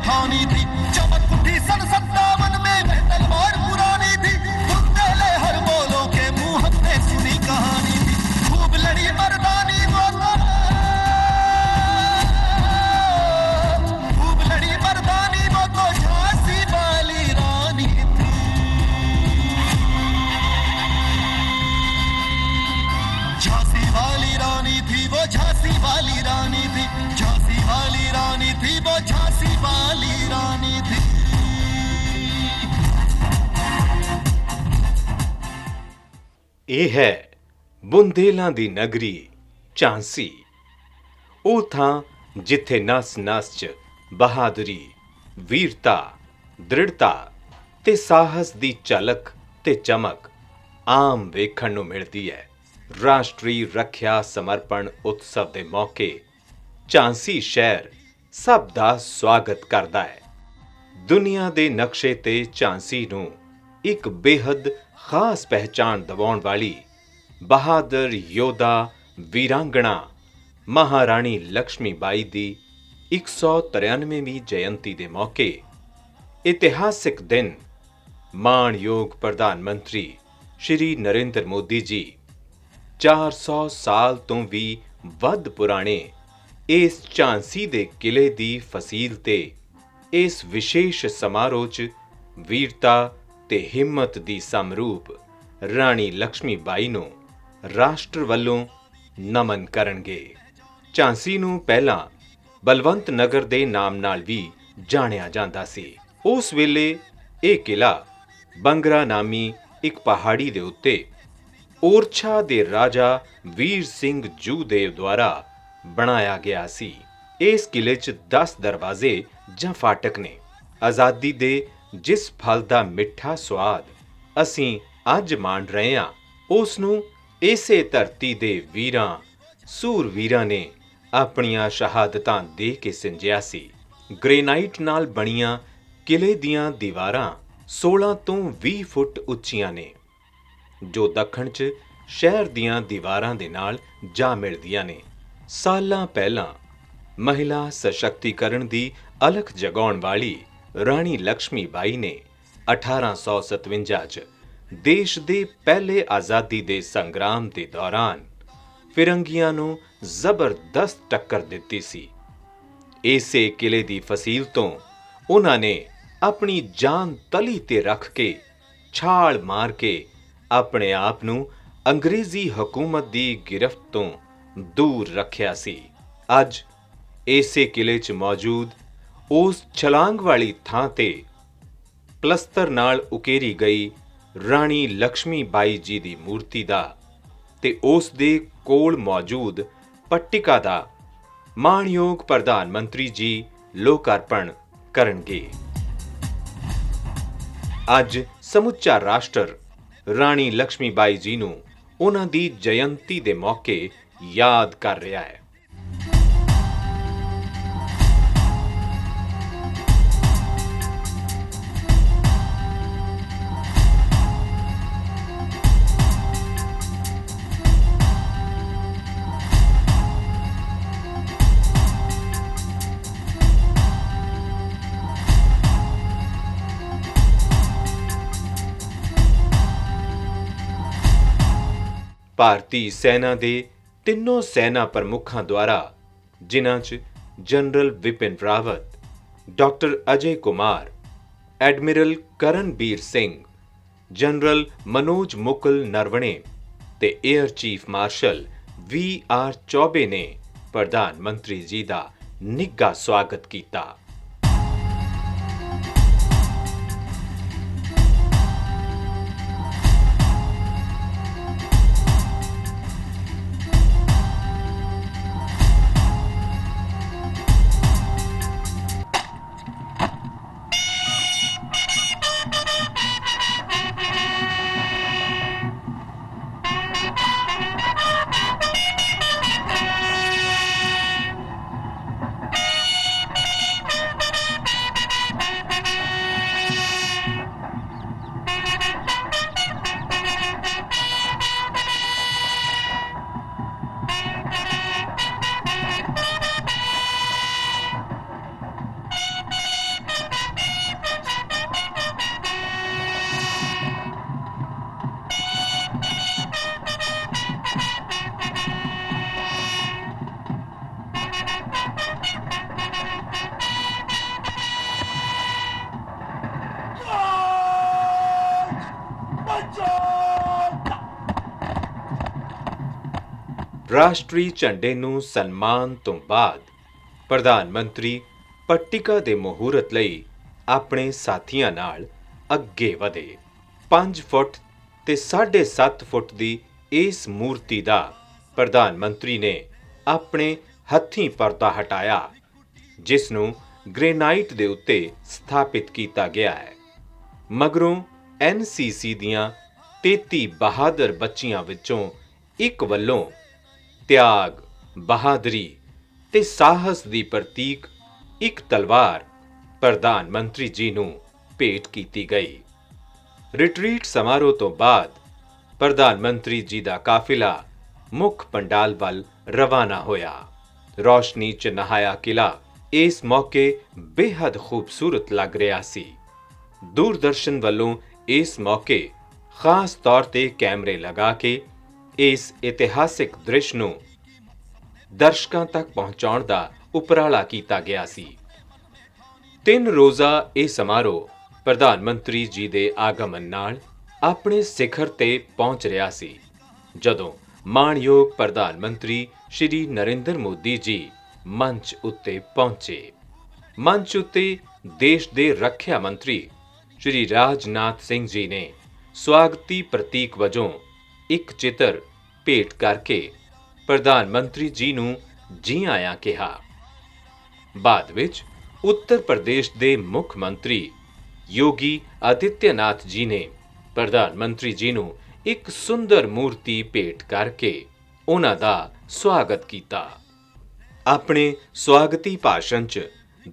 ठानी थी, चमक उठी सन 57 में वह तलवार पुरानी थी, बुंदेले हर बोलों के मुंह हमने सुनी कहानी थी, खूब लड़ी मर्दानी वो तो, खूब लड़ी मर्दानी वो तो झांसी वाली रानी थी, झांसी वाली रानी थी वो, झांसी वाली रानी थी, झांसी वाली रानी थी वो, झांसी वाली रानी थी। ਇਹ ਹੈ ਬੁੰਦੇਲਾਂ ਦੀ ਨਗਰੀ ਝਾਂਸੀ, ਉਹ ਥਾਂ ਜਿੱਥੇ ਨਸ-ਨਸ 'ਚ ਬਹਾਦਰੀ, ਵੀਰਤਾ, ਦ੍ਰਿੜਤਾ ਤੇ ਸਾਹਸ ਦੀ ਝਲਕ ਤੇ ਚਮਕ ਆਮ ਵੇਖਣ ਨੂੰ ਮਿਲਦੀ ਹੈ। ਰਾਸ਼ਟਰੀ ਰੱਖਿਆ ਸਮਰਪਣ ਉਤਸਵ ਦੇ ਮੌਕੇ ਝਾਂਸੀ ਸ਼ਹਿਰ ਸਭ ਦਾ ਸਵਾਗਤ ਕਰਦਾ ਹੈ। ਦੁਨੀਆ ਦੇ ਨਕਸ਼ੇ ਤੇ ਝਾਂਸੀ ਨੂੰ ਇੱਕ ਬੇਹੱਦ ਖਾਸ ਪਹਿਚਾਣ ਦਿਵਾਉਣ ਵਾਲੀ ਬਹਾਦਰ ਯੋਧਾ ਵੀਰਾਂਗਣਾ ਮਹਾਰਾਣੀ ਲక్ష్ਮੀ ਬਾਈ ਦੀ 193ਵੀਂ ਜਯੰਤੀ ਦੇ ਮੌਕੇ ਇਤਿਹਾਸਿਕ ਦਿਨ ਮਾਣਯੋਗ ਪ੍ਰਧਾਨ ਮੰਤਰੀ ਸ਼੍ਰੀ ਨਰਿੰਦਰ ਮੋਦੀ ਜੀ 400 ਸਾਲ ਤੋਂ ਵੀ ਵੱਧ ਪੁਰਾਣੇ ਇਸ ਝਾਂਸੀ ਦੇ ਕਿਲੇ ਦੀ ਫਸੀਲ ਤੇ ਇਸ ਵਿਸ਼ੇਸ਼ ਸਮਾਰੋਹ 'ਚ ਵੀਰਤਾ ਤੇ ਹਿੰਮਤ ਦੀ ਸਮਰੂਪ ਰਾਣੀ ਲక్ష్ਮੀ ਬਾਈ ਨੂੰ ਰਾਸ਼ਟਰ ਵੱਲੋਂ ਨਮਨ ਕਰਨਗੇ। ਝਾਂਸੀ ਨੂੰ ਪਹਿਲਾਂ ਬਲਵੰਤ ਨਗਰ ਦੇ ਨਾਮ ਨਾਲ ਵੀ ਜਾਣਿਆ ਜਾਂਦਾ ਸੀ। ਉਸ ਵੇਲੇ ਇਹ ਕਿਲਾ ਬੰਗਰਾ ਨਾਮੀ ਇੱਕ ਪਹਾੜੀ ਦੇ ਉੱਤੇ ਓਰਛਾ ਦੇ ਰਾਜਾ ਵੀਰ ਸਿੰਘ ਜੂਦੇਵ ਦੁਆਰਾ ਬਣਾਇਆ ਗਿਆ ਸੀ। ਇਸ ਕਿਲੇ 'ਚ 10 ਦਰਵਾਜ਼ੇ ਜਾਂ ਫਾਟਕ ਨੇ। ਆਜ਼ਾਦੀ ਦੇ ਜਿਸ ਫਲ ਦਾ ਮਿੱਠਾ ਸਵਾਦ ਅਸੀਂ ਅੱਜ ਮਾਣ ਰਹੇ ਹਾਂ, ਉਸ ਨੂੰ ਇਸੇ ਧਰਤੀ ਦੇ ਵੀਰਾਂ ਸੂਰਵੀਰਾਂ ਨੇ ਆਪਣੀਆਂ ਸ਼ਹਾਦਤਾਂ ਦੇ ਕੇ ਸਿੰਜਿਆ ਸੀ। ਗ੍ਰੇਨਾਈਟ ਨਾਲ ਬਣੀਆਂ ਕਿਲੇ ਦੀਆਂ ਦੀਵਾਰਾਂ 16 ਤੋਂ 20 ਫੁੱਟ ਉੱਚੀਆਂ ਨੇ, ਜੋ ਦੱਖਣ 'ਚ ਸ਼ਹਿਰ ਦੀਆਂ ਦੀਵਾਰਾਂ ਦੇ ਨਾਲ ਜਾ ਮਿਲਦੀਆਂ ਨੇ। ਸਾਲਾਂ ਪਹਿਲਾਂ ਮਹਿਲਾ ਸਸ਼ਕਤੀਕਰਨ ਦੀ ਅਲਖ ਜਗਾਉਣ ਵਾਲੀ ਰਾਣੀ ਲక్ష్ਮੀ ਬਾਈ ਨੇ 1857 'ਚ ਦੇਸ਼ ਦੇ ਪਹਿਲੇ ਆਜ਼ਾਦੀ ਦੇ ਸੰਗਰਾਮ ਦੇ ਦੌਰਾਨ ਫਿਰੰਗੀਆਂ ਨੂੰ ਜ਼ਬਰਦਸਤ ਟੱਕਰ ਦਿੱਤੀ ਸੀ। ਇਸੇ ਕਿਲੇ ਦੀ ਫਸੀਲ ਤੋਂ ਉਹਨਾਂ ਨੇ ਆਪਣੀ ਜਾਨ ਤਲੀ ਤੇ ਰੱਖ ਕੇ ਛਾਲ ਮਾਰ ਕੇ ਆਪਣੇ ਆਪ ਨੂੰ ਅੰਗਰੇਜ਼ੀ ਹਕੂਮਤ ਦੀ ਗਿਰਫਤ ਤੋਂ ਦੂਰ ਰੱਖਿਆ ਸੀ। ਅੱਜ ਇਸੇ ਕਿਲੇ 'ਚ ਮੌਜੂਦ ਉਸ ਛਲਾਂਗ ਵਾਲੀ ਥਾਂ ਤੇ ਪਲਸਤਰ ਨਾਲ ਉਕੇਰੀ ਗਈ ਰਾਣੀ ਲక్ష్ਮੀ ਬਾਈ ਜੀ ਦੀ ਮੂਰਤੀ ਦਾ ਤੇ ਉਸ ਦੇ ਕੋਲ ਮੌਜੂਦ ਪੱਟਿਕਾ ਦਾ ਮਾਣਯੋਗ ਪ੍ਰਧਾਨ ਮੰਤਰੀ ਜੀ ਲੋਕਾਰਪਣ ਕਰਨਗੇ। ਅੱਜ ਸਮੁੱਚਾ ਰਾਸ਼ਟਰ ਰਾਣੀ ਲక్ష్ਮੀ ਬਾਈ ਜੀ ਨੂੰ ਉਹਨਾਂ ਦੀ ਜਯੰਤੀ ਦੇ ਮੌਕੇ ਯਾਦ ਕਰ ਰਿਹਾ ਹੈ। ਭਾਰਤੀ ਸੈਨਾ ਦੇ ਤਿੰਨੋਂ ਸੈਨਾ ਪ੍ਰਮੁੱਖਾਂ ਦੁਆਰਾ, ਜਿਨ੍ਹਾਂ 'ਚ ਜਨਰਲ ਵਿਪਿਨ ਰਾਵਤ, ਡਾਕਟਰ ਅਜੇ ਕੁਮਾਰ, ਐਡਮਿਰਲ ਕਰਨਬੀਰ ਸਿੰਘ, ਜਨਰਲ ਮਨੋਜ ਮੁਕੁਲ ਨਰਵਣੇ ਤੇ ਏਅਰ ਚੀਫ ਮਾਰਸ਼ਲ VR ਚੌਬੇ ਨੇ ਪ੍ਰਧਾਨ ਮੰਤਰੀ ਜੀ ਦਾ ਨਿੱਘਾ ਸਵਾਗਤ ਕੀਤਾ। ਰਾਸ਼ਟਰੀ ਝੰਡੇ ਨੂੰ ਸਨਮਾਨ ਤੋਂ ਬਾਅਦ ਪ੍ਰਧਾਨ ਮੰਤਰੀ ਪੱਟਿਕਾ ਦੇ ਮਹੂਰਤ ਲਈ ਆਪਣੇ ਸਾਥੀਆਂ ਨਾਲ ਅੱਗੇ ਵਧੇ। 5 ਫੁੱਟ ਤੇ 7.5 ਫੁੱਟ ਦੀ ਇਸ ਮੂਰਤੀ ਦਾ ਪ੍ਰਧਾਨ ਮੰਤਰੀ ਨੇ ਆਪਣੇ ਹੱਥੀਂ ਪਰਦਾ ਹਟਾਇਆ, ਜਿਸ ਨੂੰ ਗ੍ਰੇਨਾਈਟ ਦੇ ਉੱਤੇ ਸਥਾਪਿਤ ਕੀਤਾ ਗਿਆ ਹੈ। ਮਗਰੋਂ NCC ਦੀਆਂ 33 ਬਹਾਦਰ ਬੱਚੀਆਂ ਵਿੱਚੋਂ ਇੱਕ ਵੱਲੋਂ ਤਿਆਗ, ਬਹਾਦਰੀ ਤੇ ਸਾਹਸ ਦੀ ਪ੍ਰਤੀਕ ਇੱਕ ਤਲਵਾਰ ਪ੍ਰਧਾਨ ਮੰਤਰੀ ਜੀ ਨੂੰ ਭੇਟ ਕੀਤੀ ਗਈ। ਰਿਟਰੀਟ ਸਮਾਰੋਹ ਤੋਂ ਬਾਅਦ ਪ੍ਰਧਾਨ ਮੰਤਰੀ ਜੀ ਦਾ ਕਾਫਿਲਾ ਮੁੱਖ ਪੰਡਾਲ ਵੱਲ ਰਵਾਨਾ ਹੋਇਆ। ਰੌਸ਼ਨੀ 'ਚ ਨਹਾਇਆ ਕਿਲਾ ਇਸ ਮੌਕੇ ਬੇਹੱਦ ਖੂਬਸੂਰਤ ਲੱਗ ਰਿਹਾ ਸੀ। ਦੂਰਦਰਸ਼ਨ ਵੱਲੋਂ ਇਸ ਮੌਕੇ ਖਾਸ ਤੌਰ ਤੇ ਕੈਮਰੇ ਲਗਾ ਕੇ ਇਸ ਇਤਿਹਾਸਿਕ ਦ੍ਰਿਸ਼ ਨੂੰ ਦਰਸ਼ਕਾਂ ਤੱਕ ਪਹੁੰਚਾਉਣ ਦਾ ਉਪਰਾਲਾ ਕੀਤਾ ਗਿਆ ਸੀ। 3 ਰੋਜ਼ਾ ਇਹ ਸਮਾਰੋਹ ਪ੍ਰਧਾਨ ਮੰਤਰੀ ਜੀ ਦੇ ਆਗਮਨ ਨਾਲ ਆਪਣੇ ਸਿਖਰ ਤੇ ਪਹੁੰਚ ਰਿਹਾ ਸੀ, ਜਦੋਂ ਮਾਣਯੋਗ ਪ੍ਰਧਾਨ ਮੰਤਰੀ ਸ਼੍ਰੀ ਨਰਿੰਦਰ ਮੋਦੀ ਜੀ ਮੰਚ ਉੱਤੇ ਪਹੁੰਚੇ। ਮੰਚ ਉੱਤੇ ਦੇਸ਼ ਦੇ ਰੱਖਿਆ ਮੰਤਰੀ ਸ਼੍ਰੀ ਰਾਜਨਾਥ ਸਿੰਘ ਜੀ ਨੇ ਸਵਾਗਤੀ ਪ੍ਰਤੀਕ ਵਜੋਂ ਇੱਕ ਚਿੱਤਰ ਭੇਟ ਕਰਕੇ ਪ੍ਰਧਾਨ ਮੰਤਰੀ ਜੀ ਨੂੰ ਜੀ ਆਇਆਂ ਕਿਹਾ। ਬਾਅਦ ਵਿੱਚ ਉੱਤਰ ਪ੍ਰਦੇਸ਼ ਦੇ ਮੁੱਖ ਮੰਤਰੀ ਯੋਗੀ ਆਦਿੱਤਿਆਨਾਥ ਜੀ ਨੇ ਪ੍ਰਧਾਨ ਮੰਤਰੀ ਜੀ ਨੂੰ ਇੱਕ ਸੁੰਦਰ ਮੂਰਤੀ ਭੇਟ ਕਰਕੇ ਉਹਨਾਂ ਦਾ ਸਵਾਗਤ ਕੀਤਾ। ਆਪਣੇ ਸਵਾਗਤੀ ਭਾਸ਼ਣ 'ਚ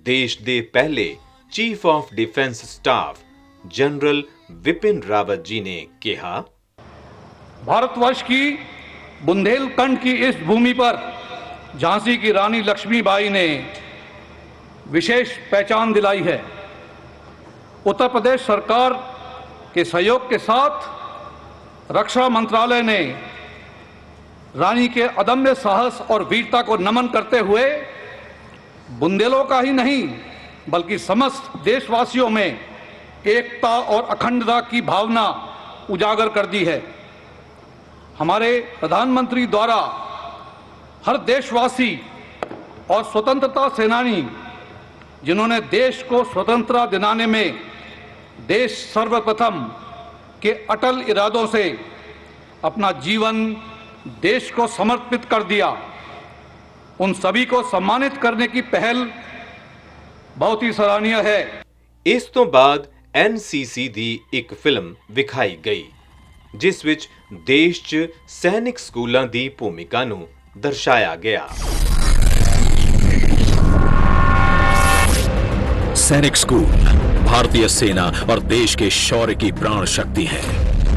ਦੇਸ਼ ਦੇ ਪਹਿਲੇ chief of defence staff general Vipin Rawat ji ने कहा, भारतवर्ष की बुंदेलखंड की इस भूमि पर झांसी की रानी लक्ष्मीबाई ने विशेष पहचान दिलाई है। उत्तर प्रदेश सरकार के सहयोग के साथ रक्षा मंत्रालय ने रानी के अदम्य साहस और वीरता को नमन करते हुए बुंदेलों का ही नहीं बल्कि समस्त देशवासियों में एकता और अखंडता की भावना उजागर कर दी है। हमारे प्रधानमंत्री द्वारा हर देशवासी और स्वतंत्रता सेनानी जिन्होंने देश को स्वतंत्रता दिलाने में देश सर्वप्रथम के अटल इरादों से अपना जीवन देश को समर्पित कर दिया, उन सभी को सम्मानित करने की पहल बहुत ही सराहनीय है। इस तो बाद NCC ਦੀ ਇੱਕ ਫਿਲਮ ਵਿਖਾਈ ਗਈ, ਜਿਸ ਵਿੱਚ ਦੇਸ਼ 'ਚ ਸੈਨਿਕ ਸਕੂਲਾਂ ਦੀ ਭੂਮਿਕਾ ਨੂੰ ਦਰਸਾਇਆ ਗਿਆ। सैनिक स्कूल भारतीय सेना और देश के शौर्य की प्राण शक्ति है।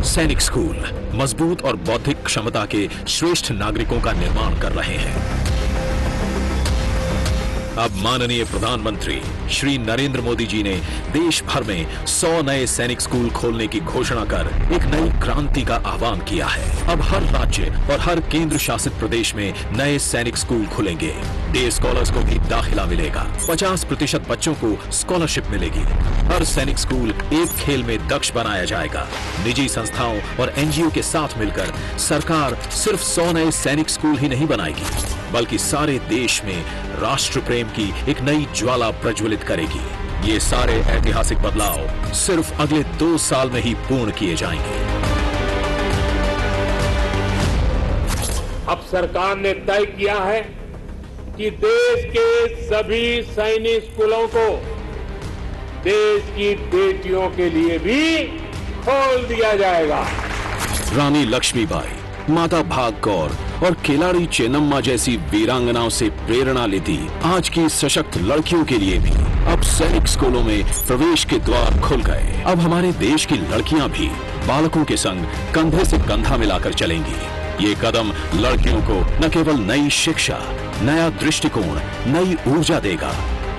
सैनिक स्कूल मजबूत और बौद्धिक क्षमता के श्रेष्ठ नागरिकों का निर्माण कर रहे हैं। अब माननीय प्रधानमंत्री श्री नरेंद्र मोदी जी ने देश भर में 100 नए सैनिक स्कूल खोलने की घोषणा कर एक नई क्रांति का आह्वान किया है। अब हर राज्य और हर केंद्र शासित प्रदेश में नए सैनिक स्कूल खुलेंगे। डे स्कॉलर्स को भी दाखिला मिलेगा। 50% बच्चों को स्कॉलरशिप मिलेगी। हर सैनिक स्कूल एक खेल में दक्ष बनाया जाएगा। निजी संस्थाओं और NGO के साथ मिलकर सरकार सिर्फ 100 नए सैनिक स्कूल ही नहीं बनाएगी, बल्कि सारे देश में राष्ट्र प्रेम की एक नई ज्वाला प्रज्वलित करेगी। ये सारे ऐतिहासिक बदलाव सिर्फ अगले 2 साल में ही पूर्ण किए जाएंगे। अब सरकार ने तय किया है कि देश के सभी सैनिक स्कूलों को देश की बेटियों के लिए भी खोल दिया जाएगा। रानी लक्ष्मीबाई, माता भाग कौर और खिलाड़ी चेन्नम्मा जैसी वीरांगनाओं से प्रेरणा लेती आज की सशक्त लड़कियों के लिए भी अब सैनिक स्कूलों में प्रवेश के द्वार खुल गए। अब हमारे देश की लड़कियां भी बालकों के संग कंधे से कंधा मिलाकर चलेंगी। ये कदम लड़कियों को न केवल नई शिक्षा, नया दृष्टिकोण, नई ऊर्जा देगा,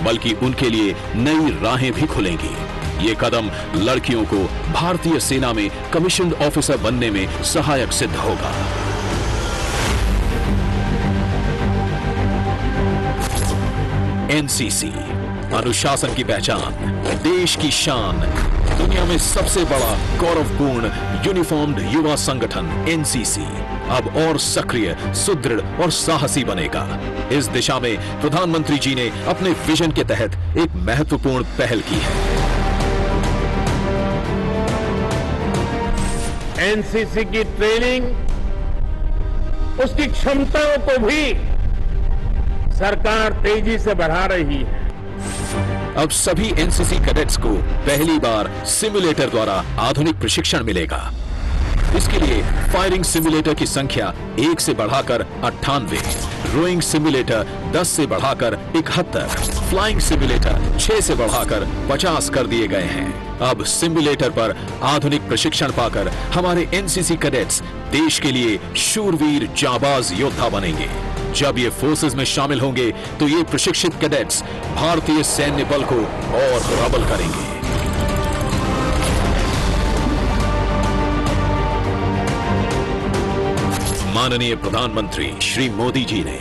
बल्कि उनके लिए नई राहें भी खुलेंगी। ये कदम लड़कियों को भारतीय सेना में कमीशन्ड ऑफिसर बनने में सहायक सिद्ध होगा। NCC अनुशासन की पहचान, देश की शान, दुनिया में सबसे बड़ा गौरवपूर्ण यूनिफॉर्म्ड युवा संगठन NCC अब और सक्रिय, सुदृढ़ और साहसी बनेगा। इस दिशा में प्रधानमंत्री जी ने अपने विजन के तहत एक महत्वपूर्ण पहल की है। एनसीसी की ट्रेनिंग, उसकी क्षमताओं को भी सरकार तेजी से बढ़ा रही है। अब सभी एनसीसी कैडेट्स को पहली बार सिमुलेटर द्वारा आधुनिक प्रशिक्षण मिलेगा। इसके लिए फायरिंग सिमुलेटर की संख्या 1 से बढ़ाकर 98, रोइंग सिमुलेटर 10 से बढ़ाकर 71, फ्लाइंग सिमुलेटर 6 से बढ़ाकर 50 कर दिए गए हैं। अब सिमुलेटर पर आधुनिक प्रशिक्षण पाकर हमारे एनसीसी कैडेट्स देश के लिए शूरवीर जाबाज योद्धा बनेंगे। जब ये फोर्सेस में शामिल होंगे तो ये प्रशिक्षित कैडेट्स भारतीय सैन्य बल को और प्रबल करेंगे। माननीय प्रधानमंत्री श्री मोदी जी ने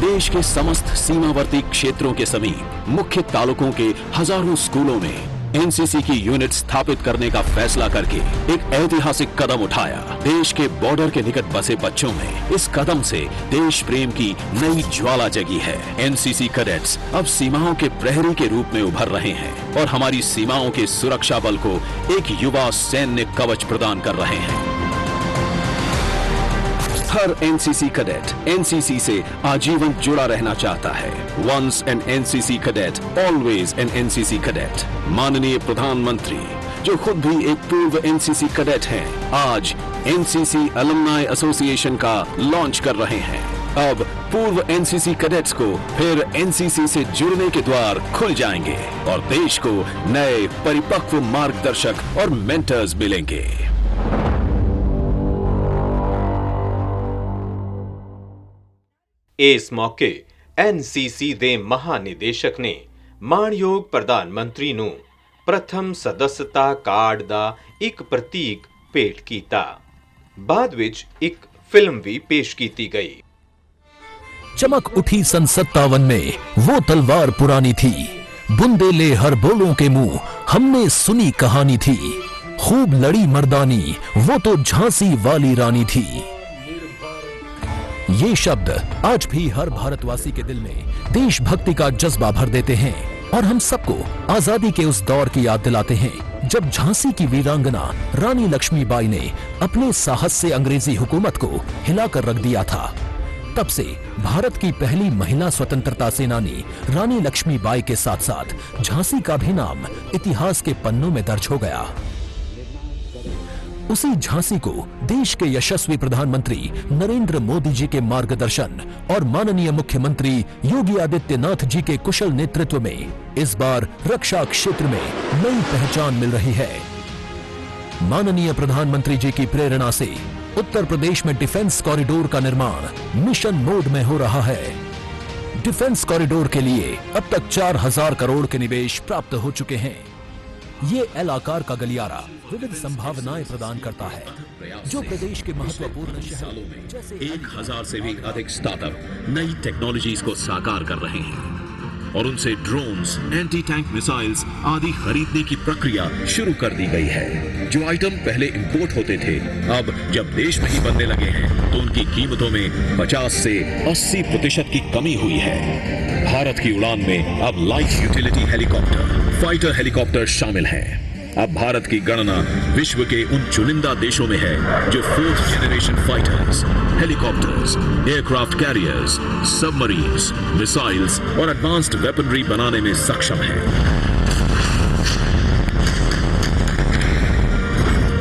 देश के समस्त सीमावर्ती क्षेत्रों के समीप मुख्य तालुकों के हजारों स्कूलों में एनसीसी की यूनिट स्थापित करने का फैसला करके एक ऐतिहासिक कदम उठाया। देश के बॉर्डर के निकट बसे बच्चों में इस कदम से देश प्रेम की नई ज्वाला जगी है। एनसीसी कैडेट्स अब सीमाओं के प्रहरी के रूप में उभर रहे हैं और हमारी सीमाओं के सुरक्षा बल को एक युवा सैन्य कवच प्रदान कर रहे हैं। हर एनसीसी कैडेट एनसीसी से आजीवन जुड़ा रहना चाहता है। Once an NCC cadet always an NCC cadet. माननीय प्रधानमंत्री, जो खुद भी एक पूर्व एनसीसी कैडेट हैं, आज एनसीसी अलुमनाई एसोसिएशन का लॉन्च कर रहे हैं। अब पूर्व एनसीसी कैडेट्स को फिर एनसीसी से जुड़ने के द्वार खुल जाएंगे और देश को नए परिपक्व मार्गदर्शक और मेंटर्स मिलेंगे। इस मौके एनसीसी ਦੇ ਮਹਾਨਿਦੇਸ਼ਕ ਨੇ ਮਾਣਯੋਗ ਪ੍ਰਧਾਨਮੰਤਰੀ ਨੂੰ ਪ੍ਰਥਮ ਸਦੱਸਤਾ ਕਾਰਡ ਦਾ ਇੱਕ ਪ੍ਰਤੀਕ ਭੇਟ ਕੀਤਾ। ਬਾਅਦ ਵਿੱਚ ਇੱਕ ਫਿਲਮ ਵੀ ਪੇਸ਼ ਕੀਤੀ गई। चमक उठी सन 57 में वो तलवार पुरानी थी, बुंदेले हर बोलों के मुंह हमने सुनी कहानी थी। खूब लड़ी मर्दानी वो तो झांसी वाली रानी थी। ये शब्द आज भी हर भारतवासी के दिल में देशभक्ति का जज्बा भर देते हैं और हम सबको आजादी के उस दौर की याद दिलाते हैं जब झांसी की वीरांगना रानी लक्ष्मीबाई ने अपने साहस से अंग्रेजी हुकूमत को हिलाकर रख दिया था। तब से भारत की पहली महिला स्वतंत्रता सेनानी रानी लक्ष्मीबाई के साथ साथ झांसी का भी नाम इतिहास के पन्नों में दर्ज हो गया। उसी झांसी को देश के यशस्वी प्रधानमंत्री नरेंद्र मोदी जी के मार्गदर्शन और माननीय मुख्यमंत्री योगी आदित्यनाथ जी के कुशल नेतृत्व में इस बार रक्षा क्षेत्र में नई पहचान मिल रही है। माननीय प्रधानमंत्री जी की प्रेरणा से उत्तर प्रदेश में डिफेंस कॉरिडोर का निर्माण मिशन मोड में हो रहा है। डिफेंस कॉरिडोर के लिए अब तक 4000 करोड़ के निवेश प्राप्त हो चुके हैं। ये एल आकार का गलियारा विविध संभावनाएं प्रदान करता है जो प्रदेश के महत्वपूर्ण शहरों में जैसे 1000 से भी अधिक स्टार्टअप नई टेक्नोलॉजीज को साकार कर रहे हैं और उनसे ड्रोन्स, एंटी टैंक मिसाइल्स आदि खरीदने की प्रक्रिया शुरू कर दी गई है। जो आइटम पहले इंपोर्ट होते थे, अब जब देश में ही बनने लगे हैं तो उनकी कीमतों में 50 से 80% की कमी हुई है। भारत की उड़ान में अब light utility helicopter, fighter helicopter शामिल हैं। अब भारत की गणना विश्व के उन चुनिंदा देशों में है जो 4th generation fighters, helicopters, aircraft carriers, submarines, missiles और एडवांस्ड वेपनरी बनाने में सक्षम है।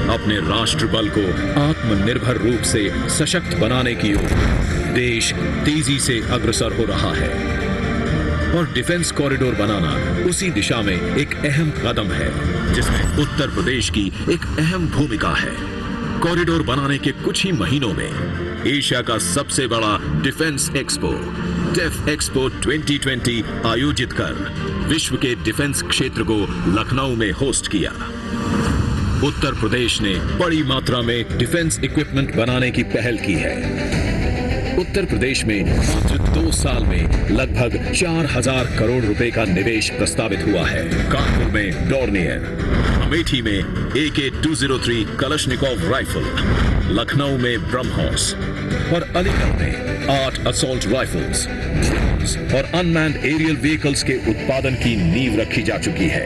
अपने राष्ट्र बल को आत्मनिर्भर रूप से सशक्त बनाने की ओर देश तेजी से अग्रसर हो रहा है और डिफेंस कॉरिडोर बनाना उसी दिशा में एक अहम कदम है जिसमें उत्तर प्रदेश की एक अहम भूमिका है। कॉरिडोर बनाने के कुछ ही महीनों में एशिया का सबसे बड़ा डिफेंस एक्सपो डेफ एक्सपो 2020 आयोजित कर विश्व के डिफेंस क्षेत्र को लखनऊ में होस्ट किया। उत्तर प्रदेश ने बड़ी मात्रा में डिफेंस इक्विपमेंट बनाने की पहल की है। उत्तर प्रदेश में मात्र 2 साल में लगभग 4000 करोड़ रुपए का निवेश प्रस्तावित हुआ है। कानपुर में डॉर्नियर, अमेठी में AK-203 कलशनिकोव राइफल, लखनऊ में ब्रह्मोस और अलीगढ़ में 8 असॉल्ट राइफल्स, ड्रोन्स और अनमैन्ड एरियल व्हीकल्स के उत्पादन की नींव रखी जा चुकी है।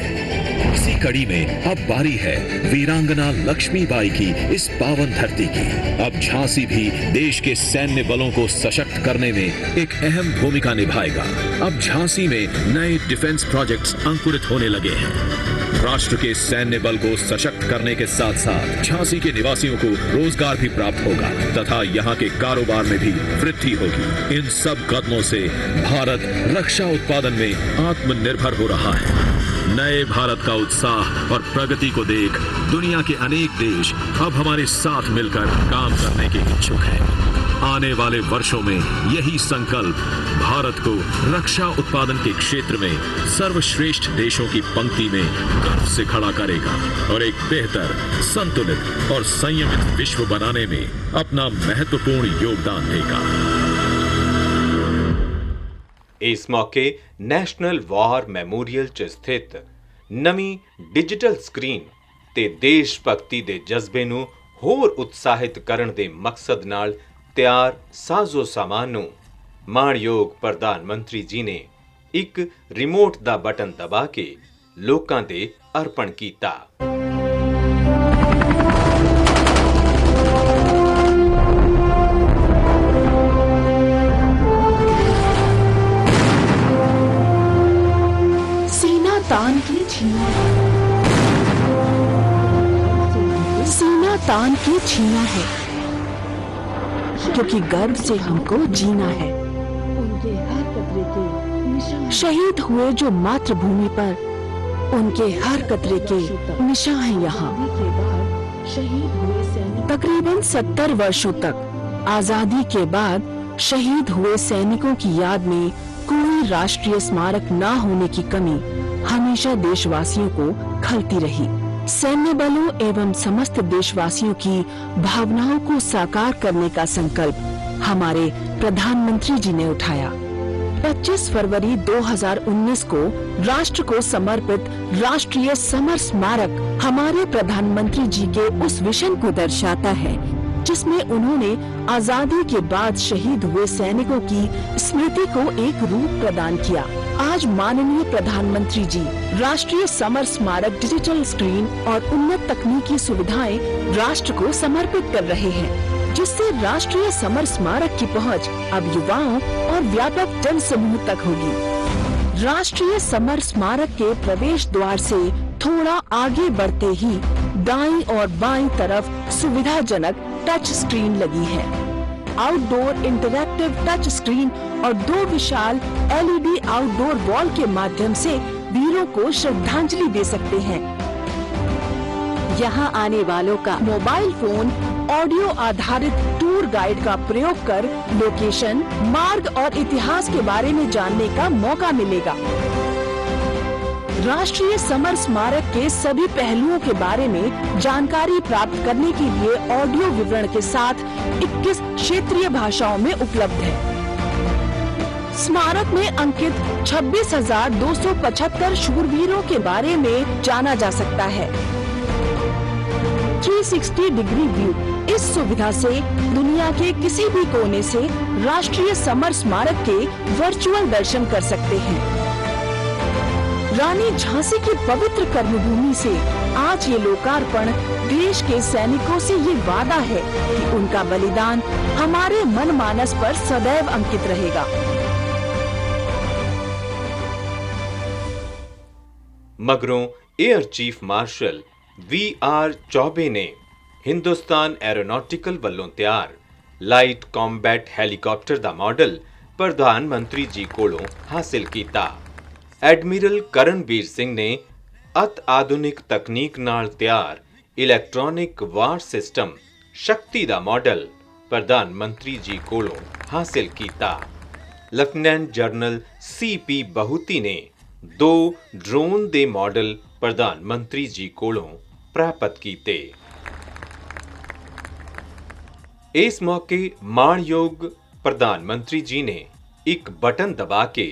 इसी कड़ी में अब बारी है वीरांगना लक्ष्मीबाई की इस पावन धरती की। अब झांसी भी देश के सैन्य बलों को सशक्त करने में एक अहम भूमिका निभाएगा। अब झांसी में नए डिफेंस प्रोजेक्ट्स अंकुरित होने लगे हैं। राष्ट्र के सैन्य बल को सशक्त करने के साथ साथ झांसी के निवासियों को रोजगार भी प्राप्त होगा तथा यहाँ के कारोबार में भी वृद्धि होगी। इन सब कदमों से भारत रक्षा उत्पादन में आत्मनिर्भर हो रहा है। नए भारत का उत्साह और प्रगति को देख दुनिया के अनेक देश अब हमारे साथ मिलकर काम करने के इच्छुक हैं। आने वाले वर्षों में यही संकल्प भारत को रक्षा उत्पादन के क्षेत्र में सर्वश्रेष्ठ देशों की पंक्ति में गर्व से खड़ा करेगा और एक बेहतर, संतुलित और संयमित विश्व बनाने में अपना महत्वपूर्ण योगदान देगा। इस मौके नेशनल वार ਮੈਮੋਰੀਅਲ 'ਚ ਸਥਿਤ ਨਵੀਂ ਡਿਜੀਟਲ ਸਕਰੀਨ ਤੇ ਦੇਸ਼ ਭਗਤੀ ਦੇ ਜਜ਼ਬੇ ਨੂੰ ਹੋਰ ਉਤਸ਼ਾਹਿਤ ਕਰਨ ਦੇ ਮਕਸਦ ਨਾਲ ਤਿਆਰ ਸਾਜ਼ੋ ਸਾਮਾਨ ਨੂੰ ਮਾਣਯੋਗ ਪ੍ਰਧਾਨ ਮੰਤਰੀ ਜੀ ਨੇ ਇੱਕ ਰਿਮੋਟ ਦਾ ਬਟਨ ਦਬਾ ਕੇ ਲੋਕਾਂ ਦੇ ਅਰਪਣ ਕੀਤਾ। तान की छीना, सीना तान की छीना है, क्योंकि गर्व से हमको जीना है। शहीद हुए जो मातृभूमि पर, उनके हर कतरे के निशान हैं यहाँ। तकरीबन 70 वर्षों तक आजादी के बाद शहीद हुए सैनिकों की याद में कोई राष्ट्रीय स्मारक न होने की कमी हमेशा देशवासियों को खलती रही। सैन्य बलों एवं समस्त देशवासियों की भावनाओं को साकार करने का संकल्प हमारे प्रधानमंत्री जी ने उठाया। 25 फरवरी 2019 को राष्ट्र को समर्पित राष्ट्रीय समर स्मारक हमारे प्रधानमंत्री जी के उस विजन को दर्शाता है जिसमें उन्होंने आजादी के बाद शहीद हुए सैनिकों की स्मृति को एक रूप प्रदान किया। आज माननीय प्रधानमंत्री जी राष्ट्रीय समर स्मारक डिजिटल स्क्रीन और उन्नत तकनीकी सुविधाएं राष्ट्र को समर्पित कर रहे हैं, जिससे राष्ट्रीय समर स्मारक की पहुंच अब युवाओं और व्यापक जन समूह तक होगी। राष्ट्रीय समर स्मारक के प्रवेश द्वार से थोड़ा आगे बढ़ते ही दाईं और बाईं तरफ सुविधाजनक टच स्क्रीन लगी है। आउटडोर इंटरैक्टिव टच स्क्रीन और 2 विशाल LED आउटडोर वॉल के माध्यम से वीरों को श्रद्धांजलि दे सकते हैं। यहाँ आने वालों का मोबाइल फोन ऑडियो आधारित टूर गाइड का प्रयोग कर लोकेशन, मार्ग और इतिहास के बारे में जानने का मौका मिलेगा। राष्ट्रीय समर स्मारक के सभी पहलुओं के बारे में जानकारी प्राप्त करने के लिए ऑडियो विवरण के साथ 21 क्षेत्रीय भाषाओं में उपलब्ध है। स्मारक में अंकित 26,275 शूरवीरों के बारे में जाना जा सकता है। 360 डिग्री व्यू, इस सुविधा से दुनिया के किसी भी कोने से राष्ट्रीय समर स्मारक के वर्चुअल दर्शन कर सकते हैं। रानी झांसी की पवित्र कर्मभूमि से आज ये लोकार्पण देश के सैनिकों से ये वादा है कि उनका बलिदान हमारे मनमानस पर सदैव अंकित रहेगा। मगरों air chief marshal VR Choubey ने हिंदुस्तान एरोनॉटिकल ਵੱਲੋਂ ਤਿਆਰ ਲਾਈਟ ਕੰਬੈਟ ਹੈਲੀਕਾਪਟਰ ਦਾ ਮਾਡਲ ਪ੍ਰਧਾਨ ਮੰਤਰੀ ਜੀ ਕੋਲੋਂ ਹਾਸਿਲ ਕੀਤਾ। ਐਡਮਿਰਲ ਕਰਨਬੀਰ ਸਿੰਘ ਨੇ ਅਤ ਆਧੁਨਿਕ ਤਕਨੀਕ ਨਾਲ ਤਿਆਰ ਇਲੈਕਟ੍ਰੋਨਿਕ ਵਾਰ ਸਿਸਟਮ ਸ਼ਕਤੀ ਦਾ ਮਾਡਲ ਪ੍ਰਧਾਨ ਮੰਤਰੀ ਜੀ ਕੋਲੋਂ ਹਾਸਿਲ ਕੀਤਾ। ਲੈਫਟੀਨੈਂਟ ਜਨਰਲ CP ਬਹੁਤੀ ਨੇ 2 ਡਰੋਨ ਦੇ ਮਾਡਲ ਪ੍ਰਧਾਨ ਮੰਤਰੀ ਜੀ ਕੋਲੋਂ ਪ੍ਰਾਪਤ ਕੀਤੇ। ਇਸ ਮੌਕੇ ਮਾਣਯੋਗ ਪ੍ਰਧਾਨ ਮੰਤਰੀ ਜੀ ਨੇ ਇੱਕ ਬਟਨ ਦਬਾ ਕੇ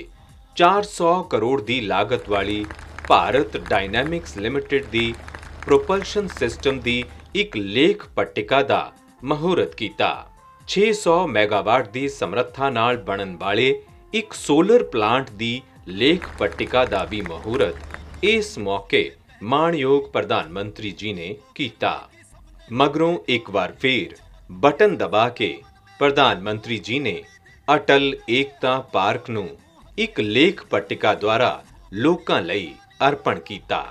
400 ਕਰੋੜ ਦੀ ਲਾਗਤ ਵਾਲੀ ਭਾਰਤ ਡਾਇਨਾਮਿਕਸ ਲਿਮਟਿਡ ਦੀ ਪ੍ਰੋਪਲਸ਼ਨ ਸਿਸਟਮ ਦੀ ਇੱਕ ਲੇਖ ਪੱਟਿਕਾ ਦਾ ਮਹੂਰਤ ਕੀਤਾ। 600 ਮੈਗਾਵਾਟ ਦੀ ਸਮਰੱਥਾ ਨਾਲ ਬਣਨ ਵਾਲੇ ਇੱਕ ਸੋਲਰ ਪਲਾਂਟ ਦੀ ਲੇਖ ਪੱਟਿਕਾ ਦਾ ਵੀ ਮਹੂਰਤ ਇਸ ਮੌਕੇ ਮਾਣਯੋਗ ਪ੍ਰਧਾਨ ਮੰਤਰੀ ਜੀ ਨੇ ਕੀਤਾ। ਮਗਰੋਂ ਇੱਕ ਵਾਰ ਫੇਰ ਬਟਨ ਦਬਾ ਕੇ ਪ੍ਰਧਾਨ ਮੰਤਰੀ ਜੀ ਨੇ ਅਟਲ ਏਕਤਾ ਪਾਰਕ ਨੂੰ ਇੱਕ ਲੇਖ ਪੱਟਿਕਾ ਦੁਆਰਾ ਲੋਕਾਂ ਲਈ ਅਰਪਣ ਕੀਤਾ।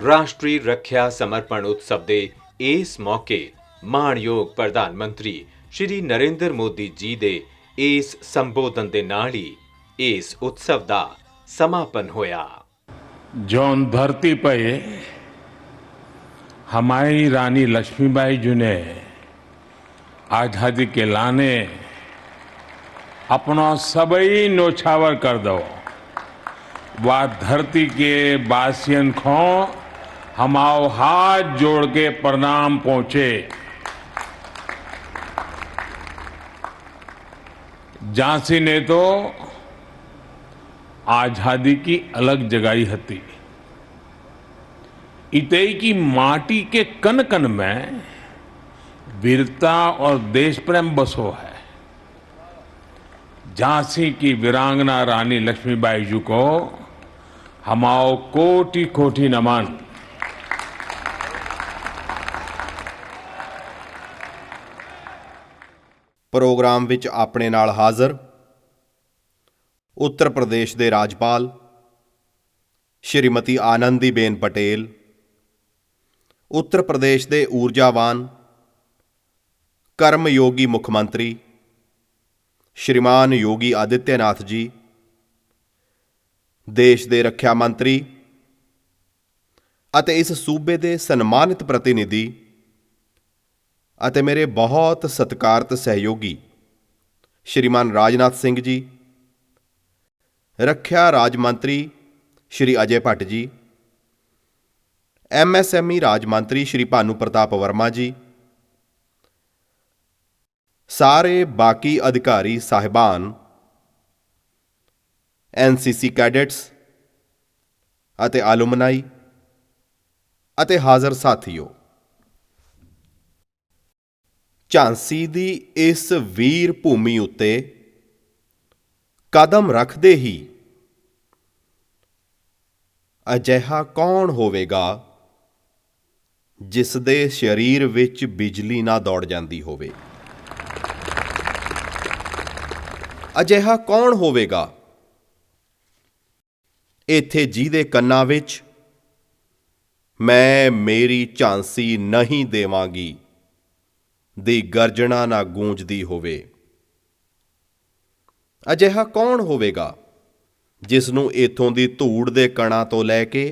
ਰਾਸ਼ਟਰੀ ਰੱਖਿਆ ਸਮਰਪਣ ਉਤਸਵ ਦੇ ਇਸ ਮੌਕੇ ਮਾਣਯੋਗ ਪ੍ਰਧਾਨ ਮੰਤਰੀ ਸ਼੍ਰੀ ਨਰਿੰਦਰ ਮੋਦੀ ਜੀ ਦੇ ਇਸ ਸੰਬੋਧਨ ਦੇ ਨਾਲ ਹੀ ਇਸ ਉਤਸਵ ਦਾ समापन होया। जौन धरती पे हमारी रानी लक्ष्मीबाई जी ने आजादी के लाने अपना सबई नौछावर कर दो, वह धरती के बासियन को हमाओ हाथ जोड़ के प्रणाम पहुंचे। झांसी ने तो आजादी की अलग जगाई हती। इतई की माटी के कन कन में वीरता और देश प्रेम बसो है। झांसी की वीरांगना रानी लक्ष्मीबाई जी को हमाओ कोटि कोटि नमन। प्रोग्राम विच अपने नाल हाज़र उत्तर प्रदेश के राजपाल श्रीमती आनंदीबेन पटेल, उत्तर प्रदेश के ऊर्जावान कर्मयोगी मुख्यमंत्री श्रीमान योगी आदित्यनाथ जी, देश के रक्षा मंत्री अते इस सूबे के सन्मानित प्रतिनिधि अते मेरे बहुत सत्कारत सहयोगी श्रीमान राजनाथ सिंह जी, रक्षा राज मंत्री श्री अजय भट्ट जी, MSME राज मंत्री श्री भानु प्रताप वर्मा जी, सारे बाकी अधिकारी साहिबान, NCC कैडेट्स अते आलुमनाई अते हाज़र साथियों, झांसी दी इस वीर भूमि उत्ते कदम रखते ही अजिहा कौन होवेगा जिस दे शरीर विच बिजली ना दौड़ जाती होवे। अजिहा कौन होवेगा इत्थे जिहदे कन्नां विच मैं मेरी झांसी नहीं देवांगी दी गर्जना ना गूंजदी होवे। अजिहा कौन होवेगा जिसनूं इत्थों दी धूड़ दे कणां तो लैके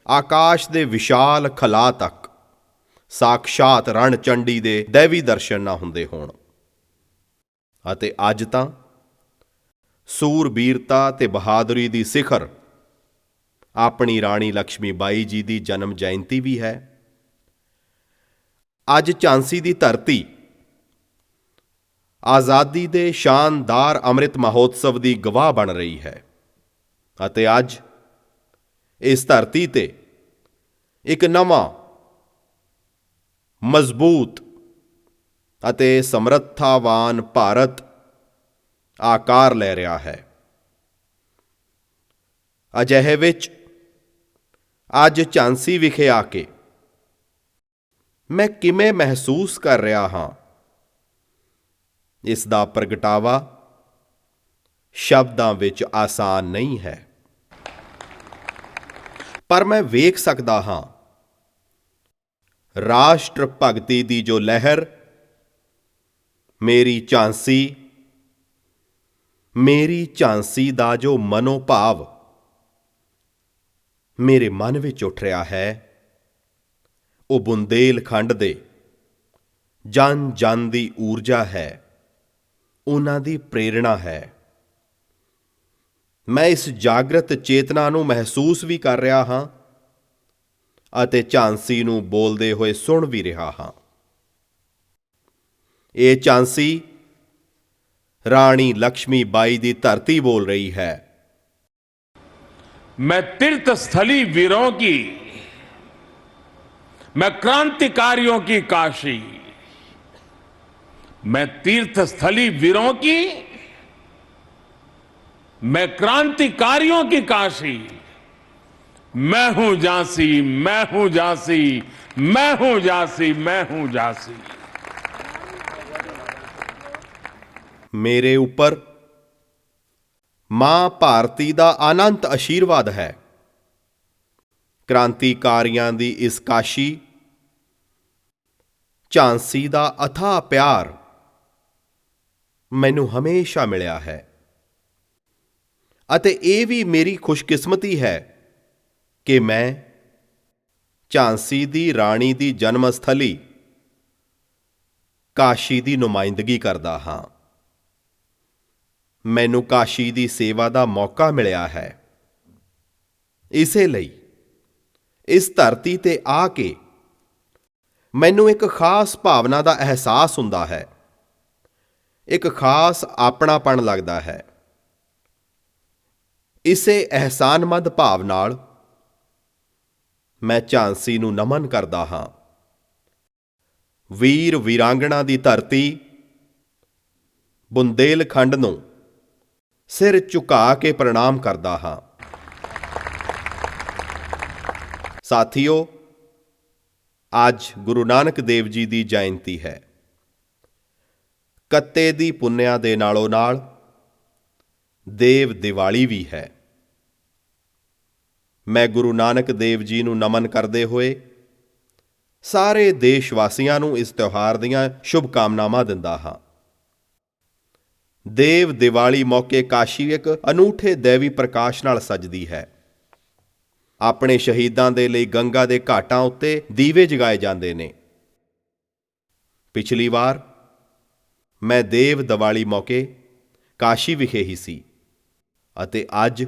आकाश दे विशाल खला तक साक्षात रणचंडी दे दैवी दर्शन ना हुंदे होण। अते अज तां सूरबीरता ते बहादुरी दी सिखर अपनी राणी लक्ष्मीबाई जी दी जन्म जयंती भी है। अज झांसी दी धरती आज़ादी दे शानदार अमृत महोत्सव की गवाह बन रही है। अते अज इस धरती ते एक नवा मजबूत अते समर्थावान भारत आकार ले रहा है। अजिहे विच अज झांसी विखे आके मैं किवें महसूस कर रहा हाँ, इसदा प्रगटावा शब्दां विच आसान नहीं है, पर मैं वेख सकदा हां राष्ट्र भगती दी जो लहर मेरी झांसी दा जो मनोभाव मेरे मन विच उठ रहा है, वो बुंदेलखंड दे जन जन दी ऊर्जा है, उन्हां दी प्रेरणा है। मैं इस जागृत चेतना नूं महसूस भी कर रहा हाँ अते झांसी नूं बोलदे होए सुन भी रहा हाँ। ਇਹ ਝਾਂਸੀ ਰਾਣੀ ਲక్ష్ਮੀ ਬਾਈ ਦੀ ਧਰਤੀ ਬੋਲ ਰਹੀ ਹੈ। मैं तीर्थ स्थली वीरों की, मैं क्रांतिकारियों की काशी, मैं तीर्थ स्थली वीरों की, मैं क्रांतिकारियों की काशी, मैं हूं झांसी, मैं हूं झांसी, मैं हूं झांसी, मैं हूं झांसी। ਮੇਰੇ ਉੱਪਰ ਮਾਂ ਭਾਰਤੀ ਦਾ ਅਨੰਤ ਆਸ਼ੀਰਵਾਦ ਹੈ। ਕ੍ਰਾਂਤੀਕਾਰੀਆਂ ਦੀ ਇਸ ਕਾਸ਼ੀ, ਝਾਂਸੀ ਦਾ ਅਥਾਹ ਪਿਆਰ ਮੈਨੂੰ ਹਮੇਸ਼ਾ ਮਿਲਿਆ ਹੈ ਅਤੇ ਇਹ ਵੀ ਮੇਰੀ ਖੁਸ਼ਕਿਸਮਤੀ ਹੈ ਕਿ ਮੈਂ ਝਾਂਸੀ ਦੀ ਰਾਣੀ ਦੀ ਜਨਮ ਸਥਲੀ ਕਾਸ਼ੀ ਦੀ ਨੁਮਾਇੰਦਗੀ ਕਰਦਾ ਹਾਂ। ਮੈਨੂੰ ਕਾਸ਼ੀ ਦੀ ਸੇਵਾ ਦਾ ਮੌਕਾ ਮਿਲਿਆ ਹੈ। ਇਸੇ ਲਈ ਇਸ ਧਰਤੀ ਤੇ ਆ ਕੇ ਮੈਨੂੰ ਇੱਕ ਖਾਸ ਭਾਵਨਾ ਦਾ ਅਹਿਸਾਸ ਹੁੰਦਾ ਹੈ, ਇੱਕ ਖਾਸ ਆਪਣਾਪਣ ਲੱਗਦਾ ਹੈ। ਇਸੇ ਅਹਿਸਾਨਮੰਦ ਭਾਵ ਨਾਲ ਮੈਂ ਝਾਂਸੀ ਨੂੰ ਨਮਨ ਕਰਦਾ ਹਾਂ। ਵੀਰ ਵੀਰਾਂਗਣਾ ਦੀ ਧਰਤੀ ਬੁੰਦੇਲਖੰਡ ਨੂੰ ਸਿਰ ਝੁਕਾ ਕੇ ਪ੍ਰਣਾਮ ਕਰਦਾ ਹਾਂ। ਸਾਥੀਓ, ਅੱਜ ਗੁਰੂ ਨਾਨਕ ਦੇਵ ਜੀ ਦੀ ਜਯੰਤੀ ਹੈ। ਕੱਤੇ ਦੀ ਪੁੰਨਿਆ ਦੇ ਨਾਲੋਂ ਨਾਲ ਦੇਵ ਦੀਵਾਲੀ ਵੀ ਹੈ। ਮੈਂ ਗੁਰੂ ਨਾਨਕ ਦੇਵ ਜੀ ਨੂੰ ਨਮਨ ਕਰਦੇ ਹੋਏ ਸਾਰੇ ਦੇਸ਼ ਵਾਸੀਆਂ ਨੂੰ ਇਸ ਤਿਉਹਾਰ ਦੀਆਂ ਸ਼ੁਭਕਾਮਨਾਵਾਂ ਦਿੰਦਾ ਹਾਂ। ਦੇਵ ਦੀਵਾਲੀ ਮੌਕੇ ਕਾਸ਼ੀ ਇੱਕ ਅਨੂਠੇ ਦੇਵੀ ਪ੍ਰਕਾਸ਼ ਨਾਲ ਸਜਦੀ ਹੈ। ਆਪਣੇ ਸ਼ਹੀਦਾਂ ਦੇ ਲਈ ਗੰਗਾ ਦੇ ਘਾਟਾਂ ਉੱਤੇ ਦੀਵੇ ਜਗਾਏ ਜਾਂਦੇ ਨੇ। ਪਿਛਲੀ ਵਾਰ ਮੈਂ ਦੇਵ ਦੀਵਾਲੀ ਮੌਕੇ ਕਾਸ਼ੀ ਵਿਖੇ ਹੀ ਸੀ ਅਤੇ ਅੱਜ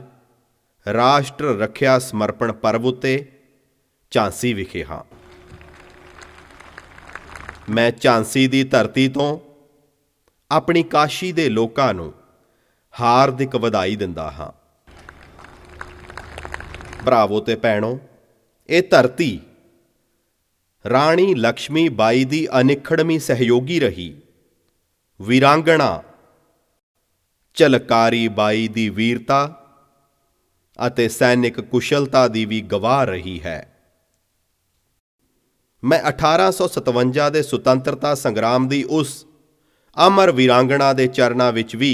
ਰਾਸ਼ਟਰ ਰੱਖਿਆ ਸਮਰਪਣ ਪਰਵ ਉੱਤੇ ਝਾਂਸੀ ਵਿਖੇ ਹਾਂ। ਮੈਂ ਝਾਂਸੀ ਦੀ ਧਰਤੀ ਤੋਂ ਆਪਣੀ ਕਾਸ਼ੀ ਦੇ ਲੋਕਾਂ ਨੂੰ ਹਾਰਦਿਕ ਵਧਾਈ ਦਿੰਦਾ ਹਾਂ। ਭਰਾਵੋ ਤੇ ਭੈਣੋ, ਇਹ ਧਰਤੀ ਰਾਣੀ ਲక్ష్ਮੀ ਬਾਈ ਦੀ ਅਨਿੱਖੜਵੀਂ ਸਹਿਯੋਗੀ ਰਹੀ। ਵੀਰਾਂਗਣਾ ਝਲਕਾਰੀ ਬਾਈ ਦੀ ਵੀਰਤਾ ਅਤੇ ਸੈਨਿਕ ਕੁਸ਼ਲਤਾ ਦੀ ਵੀ ਗਵਾਹ ਰਹੀ ਹੈ। ਮੈਂ 1857 ਦੇ ਸੁਤੰਤਰਤਾ ਸੰਗਰਾਮ ਦੀ ਉਸ ਅਮਰ ਵੀਰਾਂਗਣਾ ਦੇ ਚਰਨਾਂ ਵਿੱਚ ਵੀ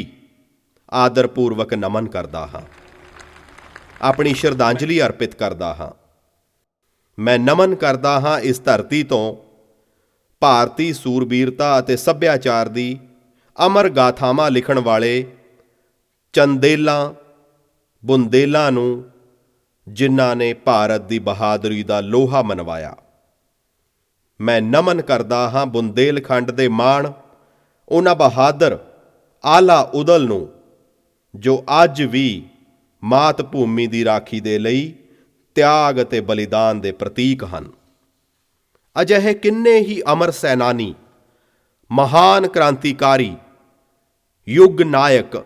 ਆਦਰਪੂਰਵਕ ਨਮਨ ਕਰਦਾ ਹਾਂ, ਆਪਣੀ ਸ਼ਰਧਾਂਜਲੀ ਅਰਪਿਤ ਕਰਦਾ ਹਾਂ। ਮੈਂ ਨਮਨ ਕਰਦਾ ਹਾਂ ਇਸ ਧਰਤੀ ਤੋਂ ਭਾਰਤੀ ਸੂਰਬੀਰਤਾ ਅਤੇ ਸੱਭਿਆਚਾਰ ਦੀ ਅਮਰ ਗਾਥਾਵਾਂ ਲਿਖਣ ਵਾਲੇ ਚੰਦੇਲਾਂ ਬੁੰਦੇਲਾਂ ਨੂੰ, ਜਿਨ੍ਹਾਂ ਨੇ ਭਾਰਤ ਦੀ ਬਹਾਦਰੀ ਦਾ ਲੋਹਾ ਮਨਵਾਇਆ। ਮੈਂ ਨਮਨ ਕਰਦਾ ਹਾਂ ਬੁੰਦੇਲਖੰਡ ਦੇ ਮਾਣ ਉਹਨਾਂ ਬਹਾਦਰ ਆਲਾ ਉਦਲ ਨੂੰ ਜੋ ਅੱਜ ਵੀ ਮਾਤ ਭੂਮੀ ਦੀ ਰਾਖੀ ਦੇ ਲਈ ਤਿਆਗ ਅਤੇ ਬਲੀਦਾਨ ਦੇ ਪ੍ਰਤੀਕ ਹਨ। ਅਜਿਹੇ ਕਿੰਨੇ ਹੀ ਅਮਰ ਸੈਨਾਨੀ, ਮਹਾਨ ਕ੍ਰਾਂਤੀਕਾਰੀ, ਯੁੱਗ ਨਾਇਕ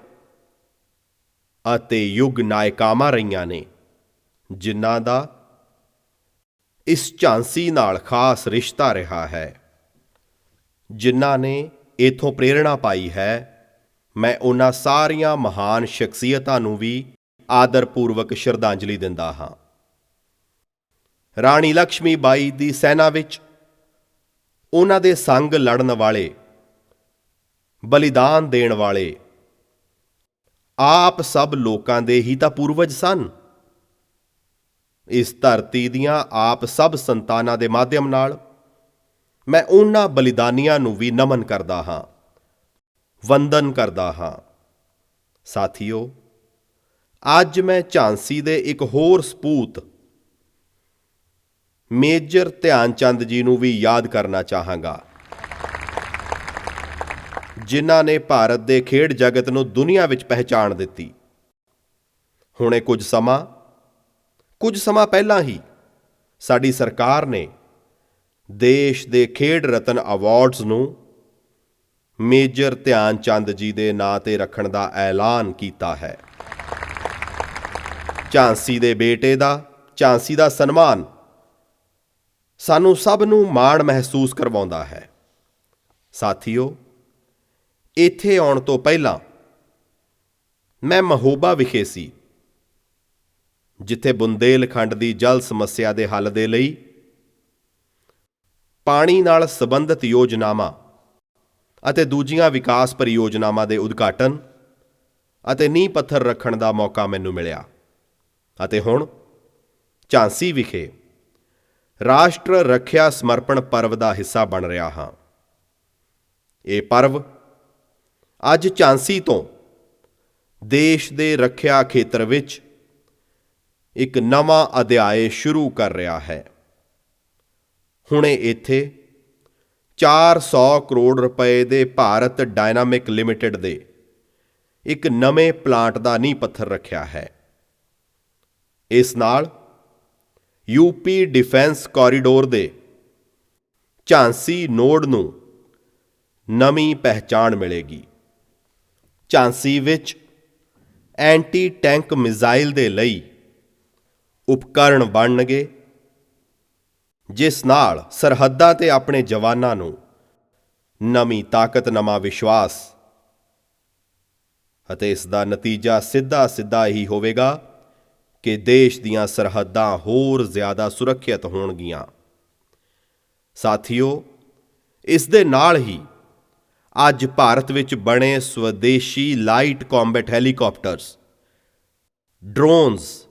ਅਤੇ ਯੁੱਗ ਨਾਇਕਾਵਾਂ ਰਹੀਆਂ ਨੇ, ਜਿਨ੍ਹਾਂ ਦਾ ਇਸ ਝਾਂਸੀ ਨਾਲ ਖਾਸ ਰਿਸ਼ਤਾ ਰਿਹਾ ਹੈ, ਜਿਨ੍ਹਾਂ ਨੇ ਇਥੋਂ ਪ੍ਰੇਰਣਾ ਪਾਈ ਹੈ। ਮੈਂ ਉਹਨਾਂ ਸਾਰੀਆਂ ਮਹਾਨ ਸ਼ਖਸੀਅਤਾਂ ਨੂੰ ਵੀ ਆਦਰਪੂਰਵਕ ਸ਼ਰਧਾਂਜਲੀ ਦਿੰਦਾ ਹਾਂ। ਰਾਣੀ ਲక్ష్ਮੀ ਬਾਈ ਦੀ ਸੈਨਾ ਵਿੱਚ ਉਹਨਾਂ ਦੇ ਸੰਗ ਲੜਨ ਵਾਲੇ, ਬਲੀਦਾਨ ਦੇਣ ਵਾਲੇ ਆਪ ਸਭ ਲੋਕਾਂ ਦੇ ਹੀ ਤਾਂ ਪੂਰਵਜ ਸਨ। ਇਸ ਧਰਤੀ ਦੀਆਂ ਆਪ ਸਭ ਸੰਤਾਨਾਂ ਦੇ ਮਾਧਿਅਮ ਨਾਲ ਮੈਂ ਉਹਨਾਂ ਬਲੀਦਾਨੀਆਂ ਨੂੰ ਵੀ ਨਮਨ ਕਰਦਾ ਹਾਂ, ਵੰਦਨ ਕਰਦਾ ਹਾਂ। ਸਾਥੀਓ, ਅੱਜ ਮੈਂ ਝਾਂਸੀ ਦੇ ਇੱਕ ਹੋਰ ਸਪੂਤ ਮੇਜਰ ਧਿਆਨ ਚੰਦ ਜੀ ਨੂੰ ਵੀ ਯਾਦ ਕਰਨਾ ਚਾਹਾਂਗਾ, ਜਿਨ੍ਹਾਂ ਨੇ ਭਾਰਤ ਦੇ ਖੇਡ ਜਗਤ ਨੂੰ ਦੁਨੀਆ ਵਿੱਚ ਪਹਿਚਾਣ ਦਿੱਤੀ। ਹੁਣੇ ਕੁਝ ਸਮਾਂ ਪਹਿਲਾਂ ਹੀ ਸਾਡੀ ਸਰਕਾਰ ਨੇ ਦੇਸ਼ ਦੇ ਖੇਡ ਰਤਨ ਅਵਾਰਡਸ ਨੂੰ ਮੇਜਰ ਧਿਆਨ ਚੰਦ ਜੀ ਦੇ ਨਾਂ ਤੇ ਰੱਖਣ ਦਾ ਐਲਾਨ ਕੀਤਾ ਹੈ। ਝਾਂਸੀ ਦੇ ਬੇਟੇ ਦਾ, ਝਾਂਸੀ ਦਾ ਸਨਮਾਨ ਸਾਨੂੰ ਸਭ ਨੂੰ ਮਾਣ ਮਹਿਸੂਸ ਕਰਵਾਉਂਦਾ ਹੈ। ਸਾਥੀਓ, ਇੱਥੇ ਆਉਣ ਤੋਂ ਪਹਿਲਾਂ ਮੈਂ ਮਹੋਬਾ ਵਿਖੇ ਸੀ, ਜਿੱਥੇ ਬੁੰਦੇਲਖੰਡ ਦੀ ਜਲ ਸਮੱਸਿਆ ਦੇ ਹੱਲ ਦੇ ਲਈ ਪਾਣੀ ਨਾਲ ਸੰਬੰਧਿਤ ਯੋਜਨਾਵਾਂ ਅਤੇ ਦੂਜੀਆਂ ਵਿਕਾਸ ਪਰਿਯੋਜਨਾਵਾਂ ਦੇ ਉਦਘਾਟਨ ਅਤੇ ਨੀਂਹ ਪੱਥਰ ਰੱਖਣ ਦਾ ਮੌਕਾ ਮੈਨੂੰ ਮਿਲਿਆ। ਅਤੇ ਹੁਣ ਝਾਂਸੀ ਵਿਖੇ ਰਾਸ਼ਟਰ ਰੱਖਿਆ ਸਮਰਪਣ ਪਰਵ ਦਾ ਹਿੱਸਾ ਬਣ ਰਿਹਾ ਹਾਂ। ਇਹ ਪਰਵ ਅੱਜ ਝਾਂਸੀ ਤੋਂ ਦੇਸ਼ ਦੇ ਰੱਖਿਆ ਖੇਤਰ ਵਿੱਚ ਇੱਕ ਨਵਾਂ ਅਧਿਆਇ ਸ਼ੁਰੂ ਕਰ ਰਿਹਾ ਹੈ। ਹੁਣੇ ਇੱਥੇ 400 ਕਰੋੜ ਰੁਪਏ ਦੇ ਭਾਰਤ ਡਾਇਨਾਮਿਕ ਲਿਮਿਟਿਡ ਦੇ ਇੱਕ ਨਵੇਂ ਪਲਾਂਟ ਦਾ ਨੀਂਹ ਪੱਥਰ ਰੱਖਿਆ ਹੈ। ਇਸ ਨਾਲ ਯੂਪੀ ਡਿਫੈਂਸ ਕੋਰੀਡੋਰ ਦੇ ਝਾਂਸੀ ਨੋਡ ਨੂੰ ਨਵੀਂ ਪਹਿਚਾਣ ਮਿਲੇਗੀ। ਝਾਂਸੀ ਵਿੱਚ ਐਂਟੀ ਟੈਂਕ ਮਿਜ਼ਾਈਲ ਦੇ ਲਈ ਉਪਕਰਣ ਬਣਨਗੇ, ਜਿਸ ਨਾਲ ਸਰਹੱਦਾਂ ਤੇ ਆਪਣੇ ਜਵਾਨਾਂ ਨੂੰ ਨਵੀਂ ਤਾਕਤ, ਨਵਾਂ ਵਿਸ਼ਵਾਸ ਅਤੇ ਇਸ ਦਾ ਨਤੀਜਾ ਸਿੱਧਾ ਹੀ ਹੋਵੇਗਾ ਕਿ ਦੇਸ਼ ਦੀਆਂ ਸਰਹੱਦਾਂ ਹੋਰ ਜ਼ਿਆਦਾ ਸੁਰੱਖਿਅਤ ਹੋਣਗੀਆਂ। ਸਾਥੀਓ, ਇਸ ਦੇ ਨਾਲ ਹੀ ਅੱਜ ਭਾਰਤ ਵਿੱਚ ਬਣੇ ਸਵਦੇਸ਼ੀ ਲਾਈਟ ਕੰਬੈਟ ਹੈਲੀਕਾਪਟਰਸ, ਡਰੋਨਸ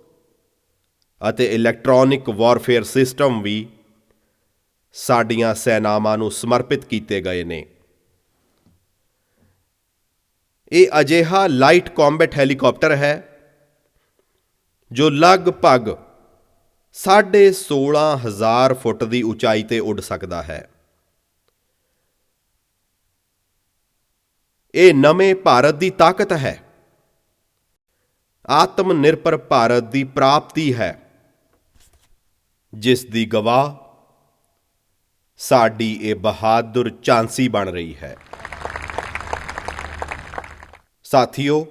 ਅਤੇ ਇਲੈਕਟ੍ਰੋਨਿਕ ਵਾਰਫੇਅਰ ਸਿਸਟਮ ਵੀ ਸਾਡੀਆਂ ਸੈਨਾਵਾਂ ਨੂੰ ਸਮਰਪਿਤ ਕੀਤੇ ਗਏ ਨੇ। ਇਹ ਅਜਿਹਾ ਲਾਈਟ ਕੰਬੈਟ ਹੈਲੀਕਾਪਟਰ ਹੈ ਜੋ ਲਗਭਗ 16,500 ਫੁੱਟ ਦੀ ਉਚਾਈ ਤੇ ਉੱਡ ਸਕਦਾ ਹੈ। ਇਹ ਨਵੇਂ ਭਾਰਤ ਦੀ ਤਾਕਤ ਹੈ, ਆਤਮ ਨਿਰਭਰ ਭਾਰਤ ਦੀ ਪ੍ਰਾਪਤੀ ਹੈ, ਜਿਸ ਦੀ ਗਵਾਹ ਸਾਡੀ ਇਹ ਬਹਾਦਰ ਝਾਂਸੀ ਬਣ ਰਹੀ ਹੈ। ਸਾਥੀਓ,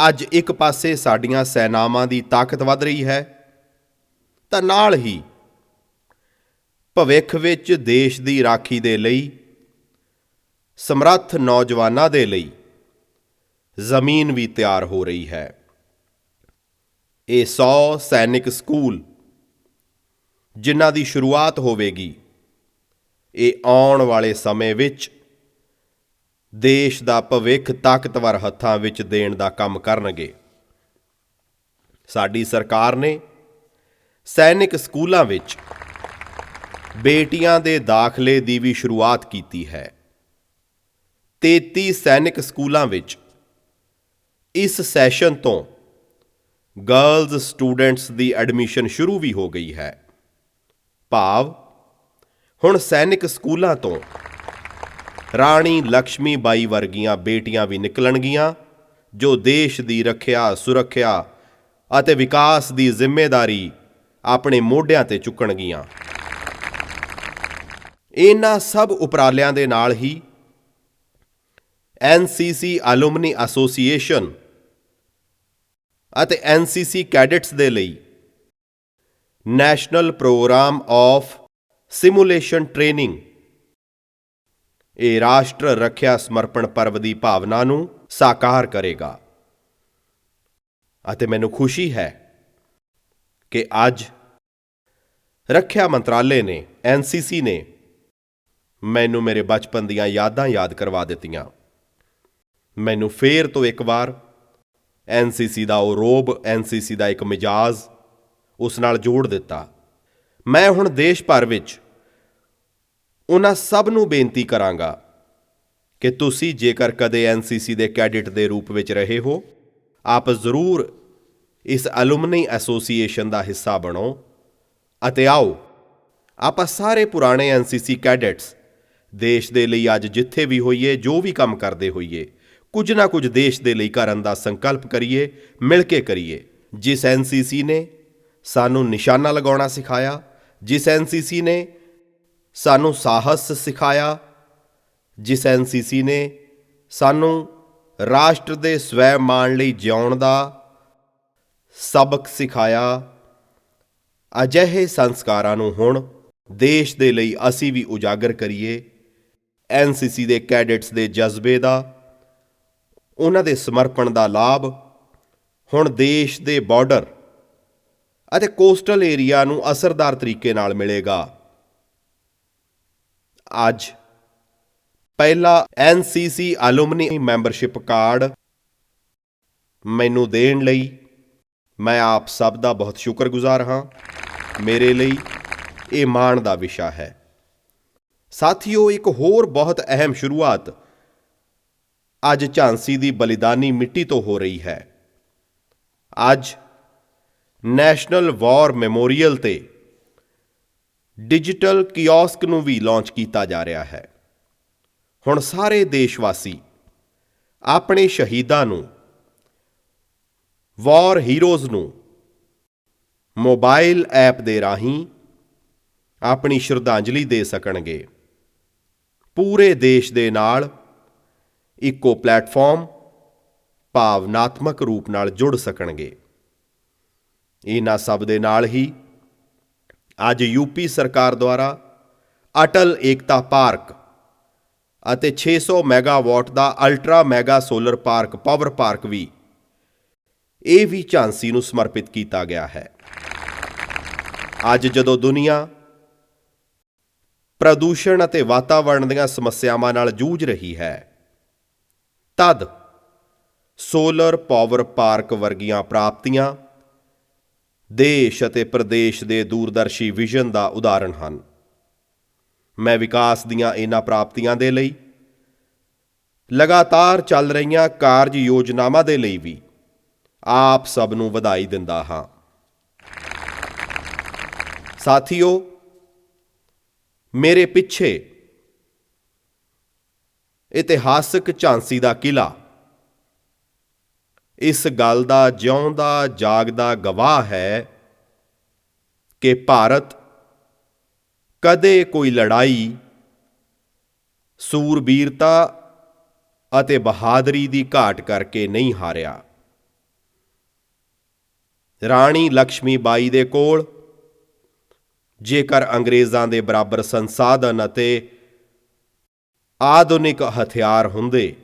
ਅੱਜ ਇੱਕ ਪਾਸੇ ਸਾਡੀਆਂ ਸੈਨਾਵਾਂ ਦੀ ਤਾਕਤ ਵੱਧ ਰਹੀ ਹੈ, ਤਾਂ ਨਾਲ ਹੀ ਭਵਿੱਖ ਵਿੱਚ ਦੇਸ਼ ਦੀ ਰਾਖੀ ਦੇ ਲਈ ਸਮਰੱਥ ਨੌਜਵਾਨਾਂ ਦੇ ਲਈ ਜ਼ਮੀਨ ਵੀ ਤਿਆਰ ਹੋ ਰਹੀ ਹੈ। ਇਹ 100 ਸੈਨਿਕ ਸਕੂਲ ਜਿਨ੍ਹਾਂ ਦੀ ਸ਼ੁਰੂਆਤ ਹੋਵੇਗੀ, ਇਹ ਆਉਣ ਵਾਲੇ ਸਮੇਂ ਵਿੱਚ ਦੇਸ਼ ਦਾ ਭਵਿੱਖ ਤਾਕਤਵਰ ਹੱਥਾਂ ਵਿੱਚ ਦੇਣ ਦਾ ਕੰਮ ਕਰਨਗੇ। ਸਾਡੀ ਸਰਕਾਰ ਨੇ ਸੈਨਿਕ ਸਕੂਲਾਂ ਵਿੱਚ ਬੇਟੀਆਂ ਦੇ ਦਾਖਲੇ ਦੀ ਵੀ ਸ਼ੁਰੂਆਤ ਕੀਤੀ ਹੈ। 33 ਸੈਨਿਕ ਸਕੂਲਾਂ ਵਿੱਚ ਇਸ ਸੈਸ਼ਨ ਤੋਂ ਗਰਲਜ਼ ਸਟੂਡੈਂਟਸ ਦੀ ਐਡਮਿਸ਼ਨ ਸ਼ੁਰੂ ਵੀ ਹੋ ਗਈ ਹੈ। ਭਾਵ ਹੁਣ ਸੈਨਿਕ ਸਕੂਲਾਂ ਤੋਂ ਰਾਣੀ ਲక్ష్ਮੀ ਬਾਈ ਵਰਗੀਆਂ ਬੇਟੀਆਂ ਵੀ ਨਿਕਲਣਗੀਆਂ, ਜੋ ਦੇਸ਼ ਦੀ ਰੱਖਿਆ, ਸੁਰੱਖਿਆ ਅਤੇ ਵਿਕਾਸ ਦੀ ਜ਼ਿੰਮੇਵਾਰੀ ਆਪਣੇ ਮੋਢਿਆਂ ਤੇ ਚੁੱਕਣਗੀਆਂ। ਇਹਨਾਂ ਸਭ ਉਪਰਾਲਿਆਂ ਦੇ ਨਾਲ ਹੀ ਐਨਸੀਸੀ ਐਲੂਮਨੀ ਐਸੋਸੀਏਸ਼ਨ ਅਤੇ ਐਨਸੀਸੀ ਕੈਡਿਟਸ ਦੇ ਲਈ national programme of simulation training ਇਹ ਰਾਸ਼ਟਰ ਰੱਖਿਆ ਸਮਰਪਣ ਪਰਵ ਦੀ ਭਾਵਨਾ ਨੂੰ ਸਾਕਾਰ ਕਰੇਗਾ। ਅਤੇ ਮੈਨੂੰ ਖੁਸ਼ੀ ਹੈ ਕਿ ਅੱਜ ਰੱਖਿਆ ਮੰਤਰਾਲੇ ਨੇ, ਐਨਸੀਸੀ ਨੇ ਮੈਨੂੰ ਮੇਰੇ ਬਚਪਨ ਦੀਆਂ ਯਾਦਾਂ ਯਾਦ ਕਰਵਾ ਦਿੱਤੀਆਂ। ਮੈਨੂੰ ਫੇਰ ਤੋਂ ਇੱਕ ਵਾਰ ਐਨਸੀਸੀ ਦਾ ਉਹ ਰੋਬ, ਐਨਸੀਸੀ ਦਾ ਇੱਕ ਮਿਜਾਜ਼ ਉਸ ਨਾਲ ਜੋੜ ਦਿੱਤਾ। ਮੈਂ ਹੁਣ ਦੇਸ਼ ਭਰ ਵਿੱਚ ਉਹਨਾਂ ਸਭ ਨੂੰ ਬੇਨਤੀ ਕਰਾਂਗਾ ਕਿ ਤੁਸੀਂ ਜੇਕਰ ਕਦੇ ਐਨਸੀਸੀ ਦੇ ਕੈਡਿਟ ਦੇ ਰੂਪ ਵਿੱਚ ਰਹੇ ਹੋ, ਆਪ ਜ਼ਰੂਰ ਇਸ ਐਲੂਮਨੀ ਐਸੋਸੀਏਸ਼ਨ ਦਾ ਹਿੱਸਾ ਬਣੋ ਅਤੇ ਆਓ ਆਪਾਂ ਸਾਰੇ ਪੁਰਾਣੇ ਐਨਸੀਸੀ ਕੈਡਿਟਸ ਦੇਸ਼ ਦੇ ਲਈ ਅੱਜ ਜਿੱਥੇ ਵੀ ਹੋਈਏ, ਜੋ ਵੀ ਕੰਮ ਕਰਦੇ ਹੋਈਏ, ਕੁਝ ਨਾ ਕੁਝ ਦੇਸ਼ ਦੇ ਲਈ ਕਰਨ ਦਾ ਸੰਕਲਪ ਕਰੀਏ, ਮਿਲ ਕੇ ਕਰੀਏ। ਜਿਸ ਐਨਸੀਸੀ ਨੇ ਸਾਨੂੰ ਨਿਸ਼ਾਨਾ ਲਗਾਉਣਾ ਸਿਖਾਇਆ, ਜਿਸ ਐਨਸੀਸੀ ਨੇ ਸਾਨੂੰ ਸਾਹਸ ਸਿਖਾਇਆ, ਜਿਸ ਐਨਸੀਸੀ ਨੇ ਸਾਨੂੰ ਰਾਸ਼ਟਰ ਦੇ ਸਵੈ ਮਾਣ ਲਈ ਜਿਉਣ ਦਾ ਸਬਕ ਸਿਖਾਇਆ, ਅਜਿਹੇ ਸੰਸਕਾਰਾਂ ਨੂੰ ਹੁਣ ਦੇਸ਼ ਦੇ ਲਈ ਅਸੀਂ ਵੀ ਉਜਾਗਰ ਕਰੀਏ। ਐਨਸੀਸੀ ਦੇ ਕੈਡਿਟਸ ਦੇ ਜਜ਼ਬੇ ਦਾ, ਉਹਨਾਂ ਦੇ ਸਮਰਪਣ ਦਾ ਲਾਭ ਹੁਣ ਦੇਸ਼ ਦੇ ਬਾਰਡਰ ਅਤੇ ਕੋਸਟਲ ਏਰੀਆ ਨੂੰ ਅਸਰਦਾਰ ਤਰੀਕੇ ਨਾਲ ਮਿਲੇਗਾ। ਅੱਜ ਪਹਿਲਾ ਐਨਸੀਸੀ ਐਲੂਮਨੀ ਮੈਂਬਰਸ਼ਿਪ ਕਾਰਡ ਮੈਨੂੰ ਦੇਣ ਲਈ ਮੈਂ ਆਪ ਸਭ ਦਾ ਬਹੁਤ ਸ਼ੁਕਰਗੁਜ਼ਾਰ ਹਾਂ। ਮੇਰੇ ਲਈ ਇਹ ਮਾਣ ਦਾ ਵਿਸ਼ਾ ਹੈ। ਸਾਥੀਓ, ਇੱਕ ਹੋਰ ਬਹੁਤ ਅਹਿਮ ਸ਼ੁਰੂਆਤ ਅੱਜ ਝਾਂਸੀ ਦੀ ਬਲੀਦਾਨੀ ਮਿੱਟੀ ਤੋਂ ਹੋ ਰਹੀ ਹੈ। ਅੱਜ ਨੈਸ਼ਨਲ ਵਾਰ ਮੈਮੋਰੀਅਲ ਤੇ ਡਿਜੀਟਲ ਕੀਓਸਕ ਨੂੰ ਵੀ ਲਾਂਚ ਕੀਤਾ ਜਾ ਰਿਹਾ ਹੈ। ਹੁਣ ਸਾਰੇ ਦੇਸ਼ਵਾਸੀ ਆਪਣੇ ਸ਼ਹੀਦਾਂ ਨੂੰ, ਵਾਰ ਹੀਰੋਜ਼ ਨੂੰ ਮੋਬਾਈਲ ਐਪ ਦੇ ਰਾਹੀਂ ਆਪਣੀ ਸ਼ਰਧਾਂਜਲੀ ਦੇ ਸਕਣਗੇ। ਪੂਰੇ ਦੇਸ਼ ਦੇ ਨਾਲ ਇੱਕੋ ਪਲੇਟਫਾਰਮ ਭਾਵਨਾਤਮਕ ਰੂਪ ਨਾਲ ਜੁੜ ਸਕਣਗੇ। ਇਹਨਾਂ ਸਭ ਦੇ ਨਾਲ ਹੀ ਅੱਜ ਯੂਪੀ ਸਰਕਾਰ ਦੁਆਰਾ ਅਟਲ ਏਕਤਾ ਪਾਰਕ ਅਤੇ 600 ਮੈਗਾਵਾਟ ਦਾ ultra mega solar park power park ਵੀ ਇਹ ਵੀ ਝਾਂਸੀ ਨੂੰ ਸਮਰਪਿਤ ਕੀਤਾ ਗਿਆ ਹੈ। ਅੱਜ ਜਦੋਂ ਦੁਨੀਆ ਪ੍ਰਦੂਸ਼ਣ ਅਤੇ ਵਾਤਾਵਰਣ ਦੀਆਂ ਸਮੱਸਿਆਵਾਂ ਨਾਲ ਜੂਝ ਰਹੀ ਹੈ, ਤਦ ਸੋਲਰ ਪਾਵਰ ਪਾਰਕ ਵਰਗੀਆਂ ਪ੍ਰਾਪਤੀਆਂ ਦੇਸ਼ ਅਤੇ ਪ੍ਰਦੇਸ਼ ਦੇ ਦੂਰਦਰਸ਼ੀ ਵਿਜ਼ਨ ਦਾ ਉਦਾਹਰਣ ਹਨ। ਮੈਂ ਵਿਕਾਸ ਦੀਆਂ ਇਹਨਾਂ ਪ੍ਰਾਪਤੀਆਂ ਦੇ ਲਈ ਲਗਾਤਾਰ ਚੱਲ ਰਹੀਆਂ ਕਾਰਜ ਯੋਜਨਾਵਾਂ ਦੇ ਲਈ ਵੀ ਆਪ ਸਭ ਨੂੰ ਵਧਾਈ ਦਿੰਦਾ ਹਾਂ। ਸਾਥੀਓ, ਮੇਰੇ ਪਿੱਛੇ ਇਤਿਹਾਸਕ ਝਾਂਸੀ ਦਾ ਕਿਲ੍ਹਾ ਇਸ ਗੱਲ ਦਾ ਜਿਉਂਦਾ ਜਾਗਦਾ ਗਵਾਹ ਹੈ ਕਿ ਭਾਰਤ ਕਦੇ ਕੋਈ ਲੜਾਈ, ਸੂਰਬੀਰਤਾ ਅਤੇ ਬਹਾਦਰੀ ਦੀ ਘਾਟ ਕਰਕੇ ਨਹੀਂ ਹਾਰਿਆ। ਰਾਣੀ ਲక్ష్ਮੀ ਬਾਈ ਦੇ ਕੋਲ ਜੇਕਰ ਅੰਗਰੇਜ਼ਾਂ ਦੇ ਬਰਾਬਰ ਸੰਸਾਧਨ ਅਤੇ ਆਧੁਨਿਕ ਹਥਿਆਰ ਹੁੰਦੇ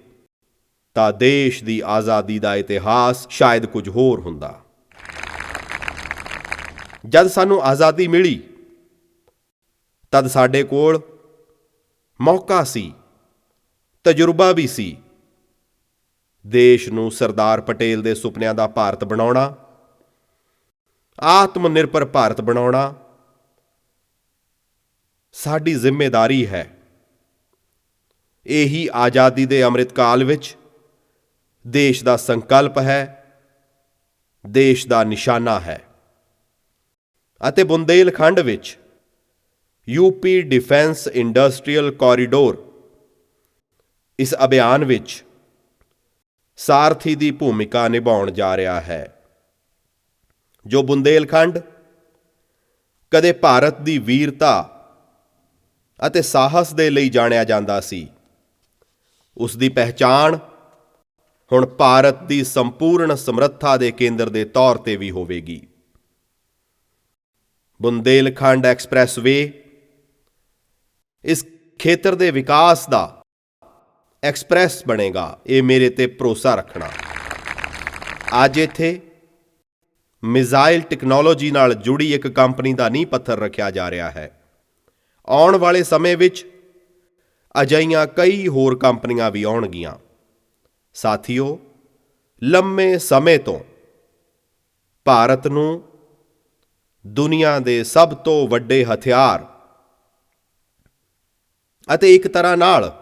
ਤਾਂ ਦੇਸ਼ ਦੀ ਆਜ਼ਾਦੀ ਦਾ ਇਤਿਹਾਸ ਸ਼ਾਇਦ ਕੁਝ ਹੋਰ ਹੁੰਦਾ। ਜਦ ਸਾਨੂੰ ਆਜ਼ਾਦੀ ਮਿਲੀ ਤਦ ਸਾਡੇ ਕੋਲ ਮੌਕਾ ਸੀ, ਤਜਰਬਾ ਵੀ ਸੀ ਦੇਸ਼ ਨੂੰ ਸਰਦਾਰ ਪਟੇਲ ਦੇ ਸੁਪਨਿਆਂ ਦਾ ਭਾਰਤ ਬਣਾਉਣਾ, ਆਤਮ ਨਿਰਭਰ ਭਾਰਤ ਬਣਾਉਣਾ ਸਾਡੀ ਜ਼ਿੰਮੇਵਾਰੀ ਹੈ। ਇਹੀ ਆਜ਼ਾਦੀ ਦੇ ਅੰਮ੍ਰਿਤ ਕਾਲ ਵਿੱਚ ਦੇਸ਼ ਦਾ ਸੰਕਲਪ ਹੈ, ਦੇਸ਼ ਦਾ ਨਿਸ਼ਾਨਾ ਹੈ। ਅਤੇ ਬੁੰਦੇਲਖੰਡ ਵਿੱਚ ਯੂਪੀ ਡਿਫੈਂਸ ਇੰਡਸਟਰੀਅਲ ਕੋਰੀਡੋਰ ਇਸ ਅਭਿਆਨ ਵਿੱਚ ਸਾਰਥੀ ਦੀ ਭੂਮਿਕਾ ਨਿਭਾਉਣ ਜਾ ਰਿਹਾ ਹੈ। ਜੋ ਬੁੰਦੇਲਖੰਡ ਕਦੇ ਭਾਰਤ ਦੀ ਵੀਰਤਾ ਅਤੇ ਸਾਹਸ ਦੇ ਲਈ ਜਾਣਿਆ ਜਾਂਦਾ ਸੀ, ਉਸ ਦੀ ਪਹਿਚਾਣ ਹੁਣ ਭਾਰਤ ਦੀ ਸੰਪੂਰਨ ਸਮਰੱਥਾ ਦੇ ਕੇਂਦਰ ਦੇ ਤੌਰ ਤੇ ਵੀ ਹੋਵੇਗੀ। ਬੁੰਦੇਲਖੰਡ ਐਕਸਪ੍ਰੈਸਵੇ ਇਸ ਖੇਤਰ ਦੇ ਵਿਕਾਸ ਦਾ ਐਕਸਪ੍ਰੈਸ ਬਣੇਗਾ, ਇਹ ਮੇਰੇ ਤੇ ਭਰੋਸਾ ਰੱਖਣਾ। ਅੱਜ ਇੱਥੇ ਮਿਜ਼ਾਈਲ ਟੈਕਨੋਲੋਜੀ ਨਾਲ ਜੁੜੀ ਇੱਕ ਕੰਪਨੀ ਦਾ ਨੀਂਹ ਪੱਥਰ ਰੱਖਿਆ ਜਾ ਰਿਹਾ ਹੈ। ਆਉਣ ਵਾਲੇ ਸਮੇਂ ਵਿੱਚ ਅਜਿਹੀਆਂ ਕਈ ਹੋਰ ਕੰਪਨੀਆਂ ਵੀ ਆਉਣਗੀਆਂ। ਸਾਥੀਓ, ਲੰਮੇ ਸਮੇਂ ਤੋਂ ਭਾਰਤ ਨੂੰ ਦੁਨੀਆ ਦੇ ਸਭ ਤੋਂ ਵੱਡੇ ਹਥਿਆਰ ਅਤੇ ਇੱਕ ਤਰ੍ਹਾਂ ਨਾਲ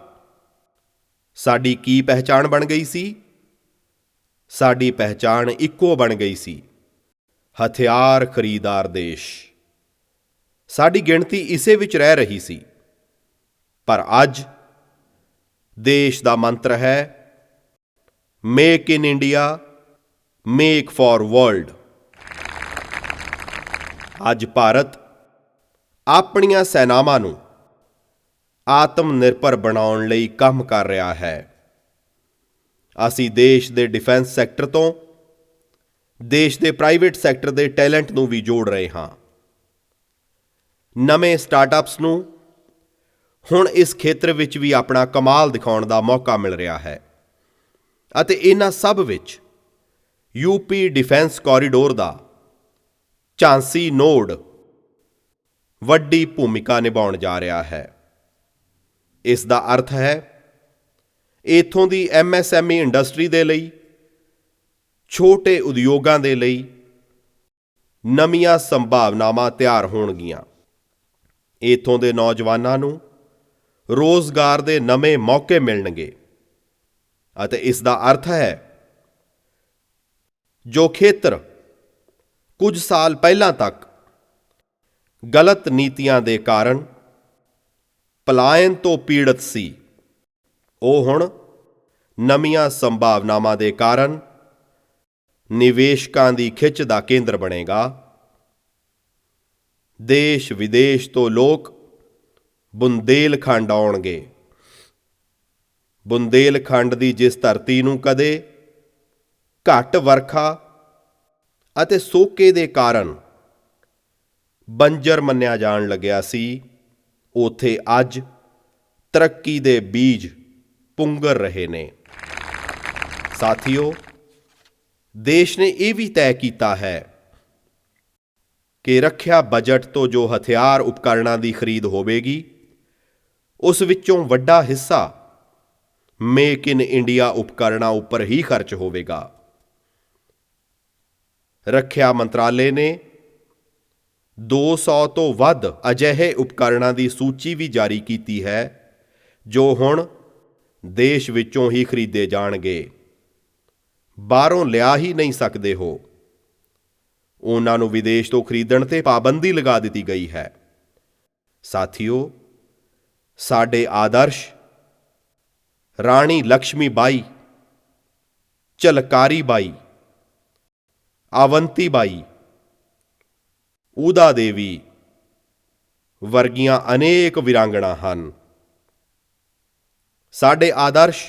ਸਾਡੀ ਕੀ ਪਹਿਚਾਣ ਬਣ ਗਈ ਸੀ? ਸਾਡੀ ਪਹਿਚਾਣ ਇੱਕੋ ਬਣ ਗਈ ਸੀ, ਹਥਿਆਰ ਖਰੀਦਾਰ ਦੇਸ਼। ਸਾਡੀ ਗਿਣਤੀ ਇਸੇ ਵਿੱਚ ਰਹਿ ਰਹੀ ਸੀ। ਪਰ ਅੱਜ ਦੇਸ਼ ਦਾ ਮੰਤਰ ਹੈ make in India, make for world. ਅੱਜ ਭਾਰਤ ਆਪਣੀਆਂ ਸੈਨਾਵਾਂ ਨੂੰ ਆਤਮ ਨਿਰਭਰ ਬਣਾਉਣ ਲਈ ਕੰਮ ਕਰ ਰਿਹਾ ਹੈ। ਅਸੀਂ ਦੇਸ਼ ਦੇ ਡਿਫੈਂਸ ਸੈਕਟਰ ਤੋਂ ਦੇਸ਼ ਦੇ ਪ੍ਰਾਈਵੇਟ ਸੈਕਟਰ ਦੇ ਟੈਲੈਂਟ ਨੂੰ ਵੀ ਜੋੜ ਰਹੇ ਹਾਂ। ਨਵੇਂ ਸਟਾਰਟਅਪਸ ਨੂੰ ਹੁਣ ਇਸ ਖੇਤਰ ਵਿੱਚ ਵੀ ਆਪਣਾ ਕਮਾਲ ਦਿਖਾਉਣ ਦਾ ਮੌਕਾ ਮਿਲ ਰਿਹਾ ਹੈ ਅਤੇ ਇਹਨਾਂ ਸਭ ਵਿੱਚ ਯੂਪੀ ਡਿਫੈਂਸ ਕੋਰੀਡੋਰ ਦਾ ਝਾਂਸੀ ਨੋਡ ਵੱਡੀ ਭੂਮਿਕਾ ਨਿਭਾਉਣ ਜਾ ਰਿਹਾ ਹੈ। ਇਸ ਦਾ ਅਰਥ ਹੈ ਇੱਥੋਂ ਦੀ MSME ਇੰਡਸਟਰੀ ਦੇ ਲਈ, ਛੋਟੇ ਉਦਯੋਗਾਂ ਦੇ ਲਈ ਨਵੀਆਂ ਸੰਭਾਵਨਾਵਾਂ ਤਿਆਰ ਹੋਣਗੀਆਂ। ਇੱਥੋਂ ਦੇ ਨੌਜਵਾਨਾਂ ਨੂੰ ਰੋਜ਼ਗਾਰ ਦੇ ਨਵੇਂ ਮੌਕੇ ਮਿਲਣਗੇ ਅਤੇ ਇਸ ਦਾ ਅਰਥ ਹੈ ਜੋ ਖੇਤਰ ਕੁਝ ਸਾਲ ਪਹਿਲਾਂ ਤੱਕ ਗਲਤ ਨੀਤੀਆਂ ਦੇ ਕਾਰਨ ਪਲਾਇਨ ਤੋਂ ਪੀੜਤ ਸੀ, ਉਹ ਹੁਣ ਨਵੀਆਂ ਸੰਭਾਵਨਾਵਾਂ ਦੇ ਕਾਰਨ ਨਿਵੇਸ਼ਕਾਂ ਦੀ ਖਿੱਚ ਦਾ ਕੇਂਦਰ ਬਣੇਗਾ। ਦੇਸ਼ ਵਿਦੇਸ਼ ਤੋਂ ਲੋਕ ਬੁੰਦੇਲਖੰਡ ਆਉਣਗੇ। ਬੁੰਦੇਲਖੰਡ ਦੀ ਜਿਸ ਧਰਤੀ ਨੂੰ ਕਦੇ ਘੱਟ ਵਰਖਾ ਅਤੇ ਸੋਕੇ ਦੇ ਕਾਰਨ ਬੰਜਰ ਮੰਨਿਆ ਜਾਣ ਲੱਗਿਆ ਸੀ, ਉੱਥੇ ਅੱਜ ਤਰੱਕੀ ਦੇ ਬੀਜ ਪੁੰਗਰ ਰਹੇ ਨੇ। ਸਾਥੀਓ, ਦੇਸ਼ ਨੇ ਇਹ ਵੀ ਤੈਅ ਕੀਤਾ ਹੈ ਕਿ ਰੱਖਿਆ ਬਜਟ ਤੋਂ ਜੋ ਹਥਿਆਰ ਉਪਕਰਨਾਂ ਦੀ ਖਰੀਦ ਹੋਵੇਗੀ, ਉਸ ਵਿੱਚੋਂ ਵੱਡਾ ਹਿੱਸਾ ਮੇਕ ਇਨ ਇੰਡੀਆ ਉਪਕਰਨਾਂ ਉੱਪਰ ਹੀ ਖਰਚ ਹੋਵੇਗਾ। ਰੱਖਿਆ ਮੰਤਰਾਲੇ ਨੇ 200 ਤੋਂ ਵੱਧ ਅਜਿਹੇ ਉਪਕਰਨਾਂ ਦੀ ਸੂਚੀ ਵੀ ਜਾਰੀ ਕੀਤੀ ਹੈ ਜੋ ਹੁਣ ਦੇਸ਼ ਵਿੱਚੋਂ ਹੀ ਖਰੀਦੇ ਜਾਣਗੇ। ਬਾਹਰੋਂ ਲਿਆ ਹੀ ਨਹੀਂ ਸਕਦੇ ਹੋ। ਉਹਨਾਂ ਨੂੰ ਵਿਦੇਸ਼ ਤੋਂ ਖਰੀਦਣ ਤੇ ਪਾਬੰਦੀ ਲਗਾ ਦਿੱਤੀ ਗਈ ਹੈ। ਸਾਥੀਓ, ਸਾਡੇ ਆਦਰਸ਼ ਰਾਣੀ ਲక్ష్ਮੀ ਬਾਈ, ਝਲਕਾਰੀ ਬਾਈ, ਆਵੰਤੀ ਬਾਈ, ਊਦਾ ਦੇਵੀ ਵਰਗੀਆਂ ਅਨੇਕ ਵੀਰਾਂਗਣਾ ਹਨ। ਸਾਡੇ ਆਦਰਸ਼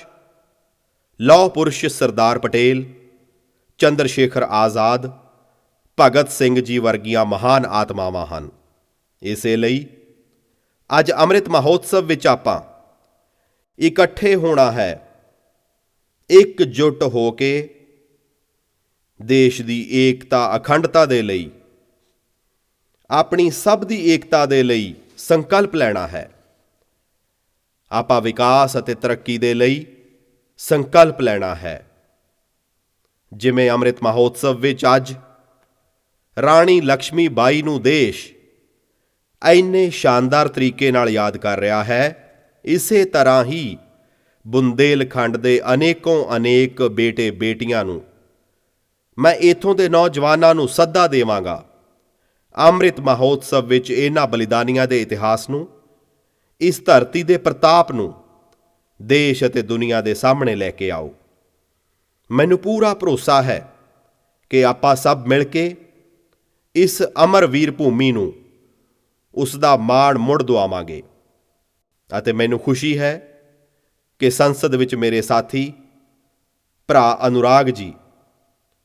ਲੌਹ ਪੁਰਸ਼ ਸਰਦਾਰ ਪਟੇਲ, ਚੰਦਰ ਸ਼ੇਖਰ ਆਜ਼ਾਦ, ਭਗਤ ਸਿੰਘ ਜੀ ਵਰਗੀਆਂ ਮਹਾਨ ਆਤਮਾਵਾਂ ਹਨ। ਇਸੇ ਲਈ ਅੱਜ ਅੰਮ੍ਰਿਤ ਮਹੋਤਸਵ ਵਿੱਚ ਆਪਾਂ ਇਕੱਠੇ ਹੋਣਾ ਹੈ, ਇਕਜੁੱਟ ਹੋ ਕੇ ਦੇਸ਼ ਦੀ ਏਕਤਾ ਅਖੰਡਤਾ ਦੇ ਲਈ, ਆਪਣੀ ਸਭ ਦੀ ਏਕਤਾ ਦੇ ਲਈ ਸੰਕਲਪ ਲੈਣਾ ਹੈ। ਆਪਾਂ ਵਿਕਾਸ ਅਤੇ ਤਰੱਕੀ ਦੇ ਲਈ ਸੰਕਲਪ ਲੈਣਾ ਹੈ। ਜਿਵੇਂ ਅੰਮ੍ਰਿਤ ਮਹੋਤਸਵ ਵਿੱਚ ਅੱਜ ਰਾਣੀ ਲక్ష్ਮੀ ਬਾਈ ਨੂੰ ਦੇਸ਼ ਇੰਨੇ ਸ਼ਾਨਦਾਰ ਤਰੀਕੇ ਨਾਲ ਯਾਦ ਕਰ ਰਿਹਾ ਹੈ, ਇਸੇ ਤਰ੍ਹਾਂ ਹੀ ਬੁੰਦੇਲਖੰਡ ਦੇ ਅਨੇਕ ਬੇਟੇ ਬੇਟੀਆਂ ਨੂੰ ਮੈਂ ਇੱਥੋਂ ਦੇ ਨੌਜਵਾਨਾਂ ਨੂੰ ਸੱਦਾ ਦੇਵਾਂਗਾ, ਅੰਮ੍ਰਿਤ ਮਹੋਤਸਵ ਵਿੱਚ ਇਹਨਾਂ ਬਲੀਦਾਨੀਆਂ ਦੇ ਇਤਿਹਾਸ ਨੂੰ, ਇਸ ਧਰਤੀ ਦੇ ਪ੍ਰਤਾਪ ਨੂੰ ਦੇਸ਼ ਅਤੇ ਦੁਨੀਆ ਦੇ ਸਾਹਮਣੇ ਲੈ ਕੇ ਆਓ। ਮੈਨੂੰ ਪੂਰਾ ਭਰੋਸਾ ਹੈ ਕਿ ਆਪਾਂ ਸਭ ਮਿਲ ਕੇ ਇਸ ਅਮਰ ਵੀਰ ਭੂਮੀ ਨੂੰ ਉਸ ਦਾ ਮਾਣ ਮੁੜ ਦਵਾਵਾਂਗੇ ਅਤੇ ਮੈਨੂੰ ਖੁਸ਼ੀ ਹੈ ਕਿ ਸੰਸਦ ਵਿੱਚ ਮੇਰੇ ਸਾਥੀ ਭਰਾ ਅਨੁਰਾਗ ਜੀ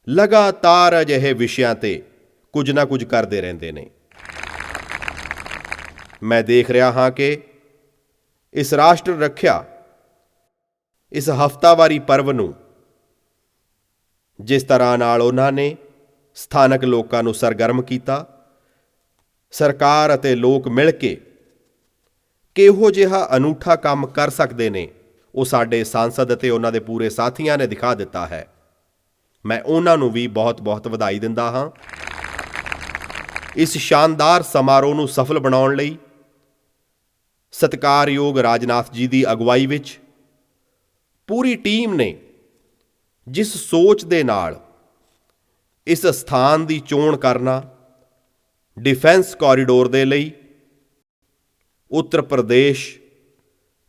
ਲਗਾਤਾਰ ਅਜਿਹੇ ਵਿਸ਼ਿਆਂ ਤੇ ਕੁਝ ਨਾ ਕੁਝ ਕਰਦੇ ਰਹਿੰਦੇ ਨੇ। ਮੈਂ ਦੇਖ ਰਿਹਾ ਹਾਂ ਕਿ ਇਸ ਰਾਸ਼ਟਰ ਰੱਖਿਆ ਇਸ ਹਫ਼ਤਾਵਾਰੀ ਪਰਵ ਨੂੰ ਜਿਸ ਤਰ੍ਹਾਂ ਨਾਲ ਉਹਨਾਂ ਨੇ ਸਥਾਨਕ ਲੋਕਾਂ ਨੂੰ ਸਰਗਰਮ ਕੀਤਾ, ਸਰਕਾਰ ਅਤੇ ਲੋਕ ਮਿਲ ਕੇ ਕਿਹੋ ਜਿਹਾ ਅਨੂਠਾ ਕੰਮ ਕਰ ਸਕਦੇ ਨੇ, ਉਹ ਸਾਡੇ ਸਾਂਸਦ ਅਤੇ ਉਹਨਾਂ ਦੇ ਪੂਰੇ ਸਾਥੀਆਂ ਨੇ ਦਿਖਾ ਦਿੱਤਾ ਹੈ। ਮੈਂ ਉਹਨਾਂ ਨੂੰ ਵੀ ਬਹੁਤ-ਬਹੁਤ ਵਧਾਈ ਦਿੰਦਾ ਹਾਂ। ਇਸ ਸ਼ਾਨਦਾਰ ਸਮਾਰੋਹ ਨੂੰ ਸਫਲ ਬਣਾਉਣ ਲਈ ਸਤਿਕਾਰਯੋਗ ਰਾਜਨਾਥ ਜੀ ਦੀ ਅਗਵਾਈ ਵਿੱਚ ਪੂਰੀ ਟੀਮ ਨੇ ਜਿਸ ਸੋਚ ਦੇ ਨਾਲ ਇਸ ਸਥਾਨ ਦੀ ਚੋਣ ਕਰਨਾ, ਡਿਫੈਂਸ ਕੋਰੀਡੋਰ ਦੇ ਲਈ, ਉੱਤਰ ਪ੍ਰਦੇਸ਼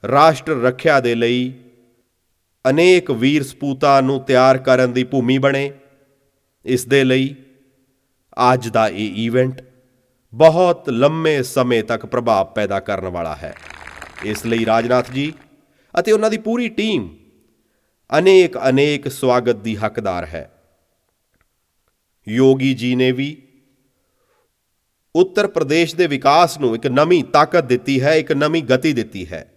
ਰਾਸ਼ਟਰ ਰੱਖਿਆ ਦੇ ਲਈ ਅਨੇਕ ਵੀਰ ਸਪੂਤਾਂ ਨੂੰ ਤਿਆਰ ਕਰਨ ਦੀ ਭੂਮੀ ਬਣੇ, ਇਸ ਦੇ ਲਈ ਅੱਜ ਦਾ ਇਹ ਈਵੈਂਟ ਬਹੁਤ ਲੰਮੇ ਸਮੇਂ ਤੱਕ ਪ੍ਰਭਾਵ ਪੈਦਾ ਕਰਨ ਵਾਲਾ ਹੈ। ਇਸ ਲਈ ਰਾਜਨਾਥ ਜੀ ਅਤੇ ਉਹਨਾਂ ਦੀ ਪੂਰੀ ਟੀਮ ਅਨੇਕ ਸਵਾਗਤ ਦੀ ਹੱਕਦਾਰ ਹੈ। ਯੋਗੀ ਜੀ ਨੇ ਵੀ ਉੱਤਰ ਪ੍ਰਦੇਸ਼ ਦੇ ਵਿਕਾਸ ਨੂੰ ਇੱਕ ਨਵੀਂ ਤਾਕਤ ਦਿੱਤੀ ਹੈ, ਇੱਕ ਨਵੀਂ ਗਤੀ ਦਿੱਤੀ ਹੈ।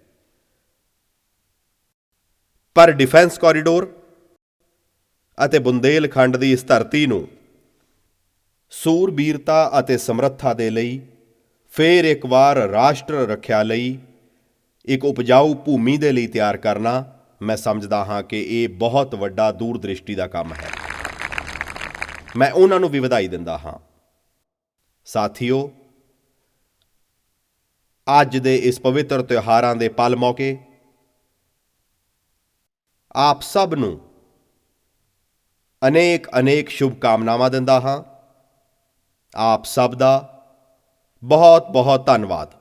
ਪਰ ਡਿਫੈਂਸ ਕੋਰੀਡੋਰ ਅਤੇ ਬੁੰਦੇਲਖੰਡ ਦੀ ਇਸ ਧਰਤੀ ਨੂੰ ਸੂਰਬੀਰਤਾ ਅਤੇ ਸਮਰੱਥਾ ਦੇ ਲਈ ਫੇਰ ਇੱਕ ਵਾਰ ਰਾਸ਼ਟਰ ਰੱਖਿਆ ਲਈ ਇੱਕ ਉਪਜਾਊ ਭੂਮੀ ਦੇ ਲਈ ਤਿਆਰ ਕਰਨਾ, ਮੈਂ ਸਮਝਦਾ ਹਾਂ ਕਿ ਇਹ ਬਹੁਤ ਵੱਡਾ ਦੂਰਦ੍ਰਿਸ਼ਟੀ ਦਾ ਕੰਮ ਹੈ। ਮੈਂ ਉਹਨਾਂ ਨੂੰ ਵੀ ਵਧਾਈ ਦਿੰਦਾ ਹਾਂ। ਸਾਥੀਓ, ਅੱਜ ਦੇ ਇਸ ਪਵਿੱਤਰ ਤਿਉਹਾਰਾਂ ਦੇ ਪਲ ਮੌਕੇ ਆਪ ਸਭ ਨੂੰ ਅਨੇਕ ਸ਼ੁਭਕਾਮਨਾਵਾਂ ਦਿੰਦਾ ਹਾਂ। ਆਪ ਸਭ ਦਾ ਬਹੁਤ ਧੰਨਵਾਦ।